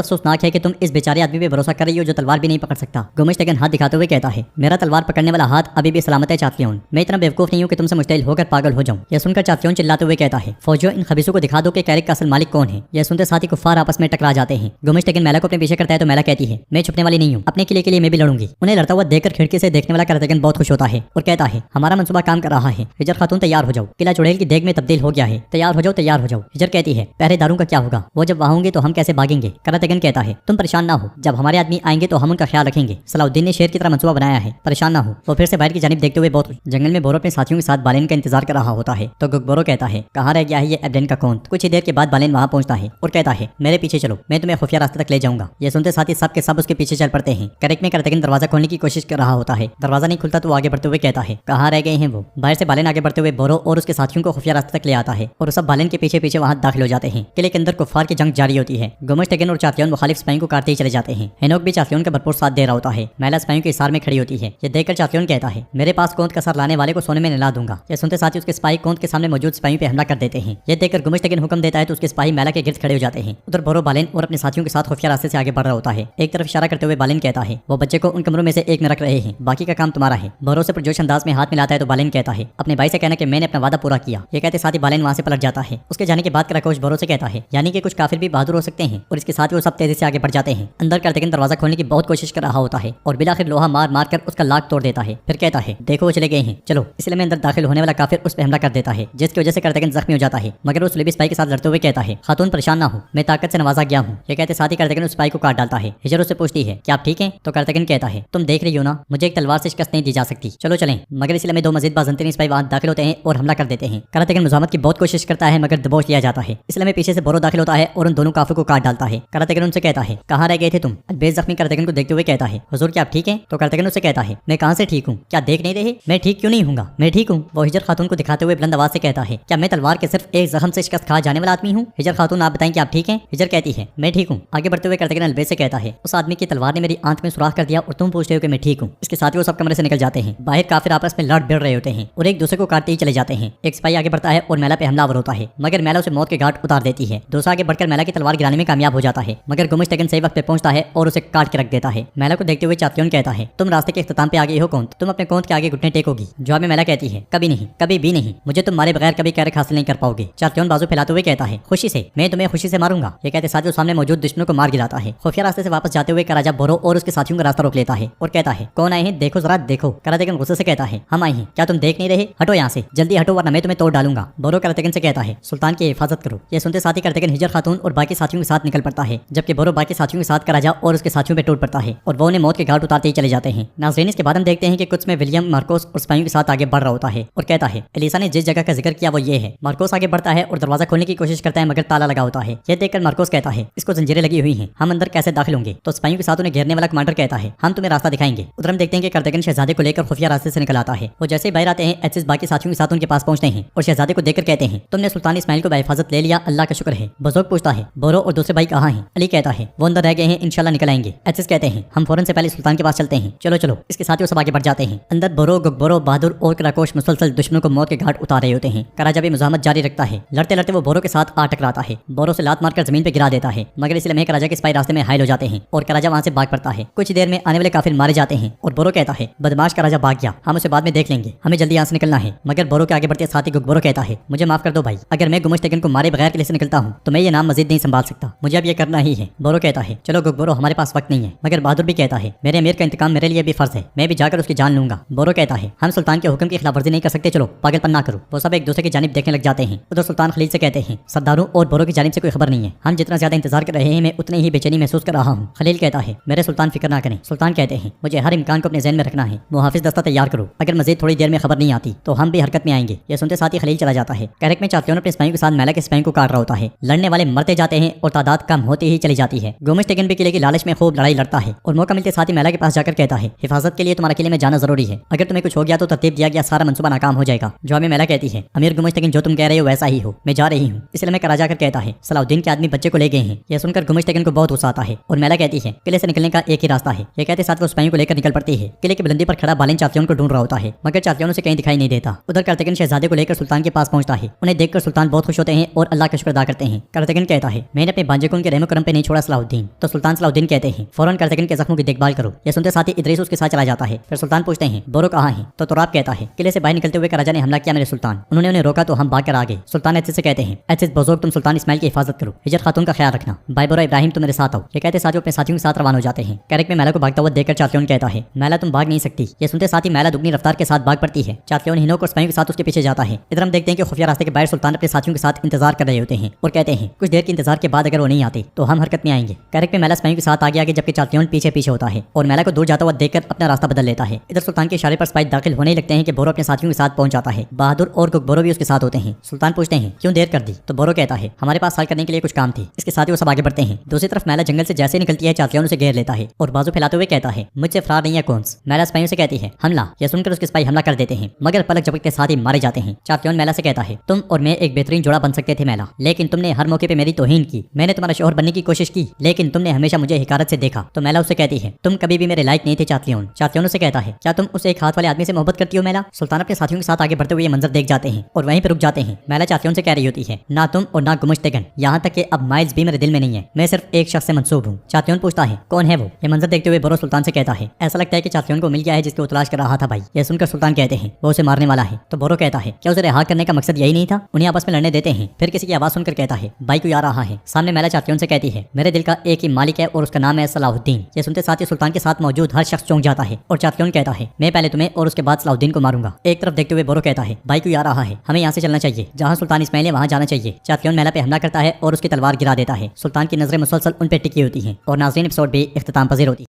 अफसोसनाक है कि तुम इस बेचारे आदमी पे भरोसा कर रही हो जो तलवार भी नहीं पकड़ सकता। गुमिश्तगन हाथ दिखाते हुए कहता है, मेरा तलवार पकड़ने वाला हाथ अभी भी सलामत है चात्योन। मैं इतना बेवकूफ नहीं हूँ कि तुमसे मुश्तिल होकर पागल हो जाऊं। यह सुनकर चात्योन चिल्लाते हुए कहता है, फौजियों इन खबीसों को दिखा दो कि कैरेक का असल मालिक कौन है। यह सुनते साथ ही कुफ्फार आपस में टकरा जाते हैं। गुमिश्तगन मैला को अपने पीछे करता है तो मैला कहती है, मैं छुपने वाली नहीं हूँ, अपने किले के लिए मैं भी लड़ूंगी। उन्हें लड़ता हुआ देखकर खिड़की से देखने वाला करतगन बहुत खुश होता है और कहता है, हमारा मंसूबा काम कर रहा है। हिजर खातून तैयार हो जाओ, किला चुड़ैल की देग में तब्दील हो गया है। तैयार हो जाओ, तैयार हो जाओ। हिजर कहती है, पहरेदारों का क्या होगा? वो जब वहां होंगे तो हम कैसे भागेंगे? करतगन कहता है, तुम परेशान ना हो, जब हमारे आदमी आएंगे तो हम उनका ख्याल रखेंगे। सलाउद्दीन ने शेर की तरह मंसूबा बनाया है, परेशान ना हो। वो फिर से बाहर की जानिब देखते हुए बहुत जंगल में बोरो अपने साथियों के साथ बालेन का इंतजार कर रहा होता है। तो गुगबोरो कहता है, कहाँ रह गया है ये एब्डेन का कौन? कुछ ही देर के बाद बालेन वहां पहुंचता है और कहता है, मेरे पीछे चलो, मैं तुम्हें खुफिया रास्ते तक ले जाऊंगा। ये सुनते साथ ही सब के सब उसके पीछे चल पड़ते हैं। करेक्ट में करतगन दरवाजा खोलने की कोशिश कर रहा होता है। दरवाजा नहीं खुलता तो आगे बढ़ते हुए कहता है, कहाँ रह गए हैं वो? बाहर से बालेन आगे बढ़ते हुए बोरो और उसके साथियों को खुफिया रास्ते तक ले आता है और सब बालेन के पीछे पीछे वहां दाखिल हो जाते हैं। किले के अंदर कुफ्फार की जंग जारी होती है। गुमिश्तगन और चात्योन मुखालिफ सिपाहियों को काटते ही चले जाते हैं। हेनोक भी चात्योन का भरपूर साथ दे रहा होता है। मैला सिपाहियों के इशारे में खड़ी होती है। ये देखकर चात्योन कहता है, मेरे पास कोंत का सर लाने वाले को सोने में नहला दूंगा। ये सुनते साथ ही उसके सिपाही कोंत के सामने मौजूद सिपाहियों पे हमला कर देते हैं। ये देखकर गुमिश्तगन हुक्म देता है तो उसके सिपाही मैला के गिर्द खड़े हो जाते हैं। उधर बोरो बालेन और अपने साथियों के साथ खुफिया रास्ते से आगे बढ़ रहा होता है। एक तरफ इशारा करते हुए बालेन कहता है, वो बच्चे को उन कमरों में से एक में रख रहे हैं, बाकी का काम तुम्हारा है। बोरो से पुरजोश अंदाज में हाथ मिलाता है तो बालेन कहता है, अपने भाई से कहना कि मैंने अपना वादा पूरा किया। ये कहते साथ ही बालेन वहां से पलट जाता है। उसके जाने के बाद कराकोश बोरो से कहता है, यानी कि कुछ काफिर भी बहादुर हो सकते हैं। और इसके साथ ही वो सब तेजी से आगे बढ़ जाते हैं। अंदर करतगन दरवाजा खोलने की बहुत कोशिश कर रहा होता है और बिलाखिर लोहा मार मार कर उसका लाक तोड़ देता है। फिर कहता है, देखो वो चले गए हैं, चलो। इसलिए में अंदर दाखिल होने वाला काफिर उस पर हमला कर देता है, जिसकी वजह से करतगन जख्मी हो जाता है। मगर वो सुलेबी सिपाही के साथ लड़ते हुए कहता है, खातून परेशान ना हो, मैं ताकत से नवाजा गया हूँ। ये कहते साथ ही करतगन उस सिपाही को काट डालता है। हिजर उससे पूछती है, क्या आप ठीक हैं? तो करतगन कहता है, तुम देख रही हो ना, मुझे एक तलवार से शिकस्त नहीं दी जा सकती, चलो चलें। मगर इसलिए में दो मजीद बाज़ंतीन सिपाही वहां दाखिल होते हैं और हमला कर देते हैं। करतगन मुजामत की बहुत कोशिश करता है मगर दबोच लिया जाता है। इसलिए में पीछे से बोरो दाखिल होता है और उन दोनों काफिर को काट डालता है। करतगन उनसे कहता है, कहाँ रह गए थे तुम? अलबेज जख्मी करतगन को देखते हुए कहता है, हुजूर क्या आप ठीक हैं? तो करतगन उससे कहता है, मैं कहाँ से ठीक हूँ, क्या देख नहीं रहे? मैं ठीक क्यों नहीं हूँगा, मैं ठीक हूँ। वो हिजर खातून को दिखाते हुए बुलंद आवाज से कहता है, क्या मैं तलवार के सिर्फ एक जख्म से शिकस्त खा जाने वाला आदमी हूँ? हिजर खातून आप बताएं कि आप ठीक हैं? हिजर कहती है, मैं ठीक हूँ। आगे बढ़ते हुए करतगन अलबेज से कहता है, उस आदमी की तलवार ने मेरी आंख में सुराख कर दिया और तुम पूछते हो कि मैं ठीक हूँ। इसके साथ ही वो सब कमरे से निकल जाते हैं। बाहर काफिर आपस में लड़ भिड़ रहे होते हैं और एक दूसरे को काटते ही चले जाते हैं। एक सिपाही आगे बढ़ता है और मैला पे हमलावर होता है मगर मैला उसे मौत के घाट उतार देती है। दूसरा आगे बढ़कर मैला की तलवार गिराने में कामयाब हो जाता है मगर गुमिश्तगन सही वक्त पे पहुंचता है और उसे काट के रख देता है। मैला को देखते हुए चात्योन कहता है, तुम रास्ते के इख्तिताम पे आ गई हो कौन? तुम अपने कोंत के आगे घुटने टेकोगी? जवाब में मैला कहती है, कभी नहीं, कभी भी नहीं, मुझे तुम मारे बगैर कभी कैरेक हासिल नहीं कर पाओगे। चात्योन बाजू फैलाते हुए कहता है, खुशी से, मैं तुम्हें खुशी से मारूंगा। ये कहते साथ ही सामने मौजूद दुश्मनों को मार गिराता है। खुफिया रास्ते से वापस जाते हुए कराजा बोरो और उसके साथियों का रास्ता रोक लेता है और कहता है, कौन आए हैं? देखो जरा देखो। करतगन गुस्से से कहता है, हम आए हैं, क्या तुम देख नहीं रहे? हटो यहाँ से, जल्दी हटो वरना मैं तुम्हें तोड़ डालूंगा। बोरो करतगन से कहता है, सुल्तान की हिफाजत करो। ये सुनते साथ ही करतगन हिजर खातून और बाकी साथियों के साथ निकल पड़ता है जबकि बोरो बाकी साथियों के साथ कराजा और उसके साथियों पे टूट पड़ता है और वो उन्हें मौत के घाट उतारते ही चले जाते हैं। नाज़रीन, इसके बाद हम देखते हैं कि कुछ में विलियम मार्कोस और सिपाहियों के साथ आगे बढ़ रहा होता है और कहता है, एलिसा ने जिस जगह का जिक्र किया वो ये है। मार्कोस आगे बढ़ता है और दरवाजा खोलने की कोशिश करता है मगर ताला लगा होता है। यह देखकर मार्कोस कहता है, इसको जंजीरें लगी हुई हैं, हम अंदर कैसे दाखिल होंगे? तो सिपाहियों के साथ उन्हें घेरने वाला कमांडर कहता है, हम तुम्हें रास्ता दिखाएंगे। उधर हम देखते हैं कि करतगन शहजादे को लेकर खुफिया रास्ते से निकल आता है। वो जैसे ही बाहर आते हैं एचएस बाकी साथियों के साथ उनके पास पहुंचते हैं और शहजादे को देखकर कहते हैं, तुमने सुल्तान इस्माइल को बेहिफाजत ले लिया, अल्लाह का शुक्र है। बुजुर्ग पूछता है, बोरो और दूसरे भाई कहाँ हैं? अली कहता है, वो अंदर रह गए हैं, इंशाल्लाह निकल आएंगे। एचएस कहते हैं, हम फौरन से पहले सुल्तान के पास चलते हैं, चलो चलो। इसके साथ ही वो सब आगे बढ़ जाते हैं। अंदर बोरो, गुगबोरो, बहादुर और कराकोश मुसलसल दुश्मनों को मौत के घाट उतार रहे होते हैं। कराजा भी मुजामत जारी रखता है। लड़ते लड़ते वो बोरो के साथ आ टकराता है। बोरो से लात मारकर जमीन पे गिरा देता है मगर इस लम्हे कराजा के सिपाही रास्ते में हायल हो जाते हैं और कराजा वहां से भाग पड़ता है। कुछ देर में आने वाले काफिर मारे जाते हैं और बोरो कहता है, बदमाश कराजा भाग गया, हम उसे बाद में देख लेंगे, हमें जल्दी यहाँ से निकलना है। मगर बोरो के आगे बढ़ते साथ ही गुगबोरो कहता है, मुझे माफ कर दो भाई, अगर मैं गुमिश्तगन को मारे बगैर किले से निकलता हूँ तो मैं ये नाम मजीद नहीं संभाल सकता, मुझे अब ये करना ही है। बोरो कहता है, चलो गुगबोरो, हमारे पास वक्त नहीं है। मगर बहादुर भी कहता है, मेरे अमीर का इंतकाम मेरे लिए भी फर्ज है, मैं भी जाकर उसकी जान लूंगा। बोरो कहता है, हम सुल्तान के हुक्म की खिलाफवर्जी नहीं कर सकते, चलो पागलपन ना करो। वो सब एक दूसरे की जानिब देखने लग जाते हैं। उधर सुल्तान खलील से कहते हैं, सरदारों और बोरो की जानिब से कोई खबर नहीं है, हम जितना ज्यादा इंतजार कर रहे हैं मैं उतनी ही बेचैनी महसूस कर रहा हूँ। खलील कहता है, मेरे सुल्तान फिक्र ना करें। सुल्तान कहते हैं, मुझे हर इम्कान को अपने ज़हन में रखना है, मुहाफिज दस्ता तैयार करो, अगर मजीद थोड़ी देर में खबर नहीं आती तो हम भी हरकत में आएंगे। ये सुनते साथ ही खलील चला जाता है। कैरेक में चात्योन अपने सिपाहियों के साथ मैला के सिपाहियों को काट रहा होता है। लड़ने वाले मरते जाते हैं और तादाद कम होती ही चली जाती है। गुमिश्तगन भी किले की लालच में खूब लड़ाई लड़ता है और मौका मिलते साथ ही मैला के पास जाकर कहता है, हिफाजत के लिए तुम्हारा किले में जाना जरूरी है, अगर तुम्हें कुछ हो गया तो तरतीब दिया गया सारा मंसूबा नाकाम हो जाएगा। जवाब में मैला कहती है, अमीर गुमिश्तगन जो तुम कह रहे हो वैसा ही हो, मैं जा रही हूँ। इसलिए मैं कराजा कर कहता है, सलाउद्दीन के आदमी बच्चे को ले गए हैं। यह सुनकर गुमिश्तगन को बहुत गुस्सा आता है और मैला कहती है, किले से निकलने का एक ही रास्ता है। ये कहते साथ वो सिपाहियों को लेकर निकल पड़ती है। किले की बुलंदी पर खड़ा बालेन चात्योन को ढूंढ रहा होता है मगर चातलियों उसे कहीं दिखाई नहीं देता। उधर कार्तिकेन शहजादे को लेकर सुल्तान के पास पहुंचता है। उन्हें देखकर सुल्तान बहुत खुश होते हैं और अल्लाह का शुक्र अदा करते हैं। कार्तिकेन कहता है मैंने अपने भांजे को उनके रहम करम पे नहीं छोड़ा सलाहुद्दीन। तो सुल्तान सलाहुद्दीन कहते हैं फौरन कार्तिकेन के जख्मों की देखभाल करो। यह सुनते साथ ही इदरीस उसके साथ चला जाता है। फिर सुल्तान पूछते हैं बोरो कहाँ है? तो तुराब कहता है किले से बाहर निकलते हुए राजा ने हमला किया मेरे सुल्तान, उन्होंने उन्हें रोका तो हम भाग कर आ गए। सुल्तान एथिस से कहते हैं एथिस बुजुर्ग तुम सुल्तान इस्माइल की हिफाजत करो, हिजर खातून का ख्याल रखना। भाई बोरा इब्राहिम तुम मेरे साथ आओ। ये कहते साथ अपने साथियों के साथ रवाना हो जाते हैं। कैरेक में मैला को भागता हुआ देखकर चातलियोन कहता है मैला तुम भाग नहीं सकती। ये सुनते साथ ही मैला दुगनी रफ्तार के साथ भाग पड़ती है। चातलियोन हिनोक और स्पाइयों के साथ उसके पीछे जाता है। इधर हम देखते हैं कि खुफिया रास्ते के बाहर सुल्तान अपने साथियों के साथ इंतजार कर रहे होते हैं और कहते हैं कुछ देर के इंतजार के बाद अगर वो नहीं आते तो हम हरकत में आएंगे। कैरेक में मैला स्पाइयों के साथ आगे जबकि चातलियोन पीछे पीछे होता है और मैला को दूर जाता हुआ देखकर अपना रास्ता बदल लेता है। इधर सुल्तान के इशारे पर स्पाई दाखिल होने ही लगते हैं कि बोरो अपने साथियों के साथ पहुंच जाता है। बहादुर और बोरो भी उसके साथ होते हैं। सुल्तान पूछते हैं क्यों देर कर दी? तो बोरो कहता है हमारे पास हल करने के लिए कुछ काम थी। इसके साथ ही वो सब आगे बढ़ते हैं। दूसरी तरफ मैला जंगल से जैसे निकलती है चातलियोन उसे घेर लेता है और बाजू फैलाते हुए कहता है मुझसे फरार नहीं है कौन? मैला स्पाइयों से कहती है हमला। यह सुनकर उसके स्पाई हमला कर देते हैं मगर पलक झपकते के साथ ही मारे जाते हैं। चातलियोन मैला से कहता है तुम और मैं एक बेहतरीन जोड़ा बन सकते थे मैला, लेकिन तुमने हर मौके पे मेरी तौहीन की। मैंने तुम्हारा शोहर बनने की कोशिश की लेकिन तुमने हमेशा मुझे हिकारत से देखा। तो मैला उससे कहती है तुम कभी भी मेरे लायक नहीं थे चातलियोन। चातलियोन उसे कहता है क्या तुम उस एक हाथ वाले आदमी से मोहब्बत करती हो मैला? सुल्तान अपने साथियों के साथ आगे बढ़ते हुए ये मंजर देख जाते हैं और वहीं पर रुक जाते हैं। मैला चातलियोन से कह रही होती है ना तुम और ना गुमश्तेगन, यहाँ तक कि अब माइल्स भी मेरे दिल में नहीं है। मैं सिर्फ एक शख्स से मंसूब हूँ। चातलियोन पूछता है कौन है वो? ये मंजर देखते हुए बोरो सुल्तान से कहता है ऐसा लगता है कि चातलियोन को मिल गया है जिसकी वो तलाश कर रहा था भाई। यह सुनकर सुल्तान कहते हैं वो उसे मारने वाला है। तो बोरो कहता है क्या उसे रिहा करने का मकसद यही नहीं था? उन्हें आपस में लड़ने देते हैं। फिर किसी की आवाज सुनकर कहता है भाई को आ रहा है। सामने मैला चातलियोन से कहती है मेरे दिल का एक ही मालिक है और उसका नाम है सलाहुद्दीन। ये सुनते साथ ही सुल्तान के साथ मौजूद हर शख्स चौंक जाता है और चातलियोन कहता है मैं पहले तुम्हें और उसके बाद सलाहुद्दीन को मारूंगा। एक तरफ देखते हुए बोरो कहता है भाई को आ रहा है, हमें यहाँ से चलना चाहिए, जहाँ सुल्तान इस्माइल है वहाँ जाना चाहिए। चातलियोन मैला पे हमला करता है और उसकी तलवार गिरा देता है। सुल्तान की नजरें मुसलसल उन पे टिकी होती हैं और नाज़रीन एपिसोड भी इख्तिताम पजीर होती है।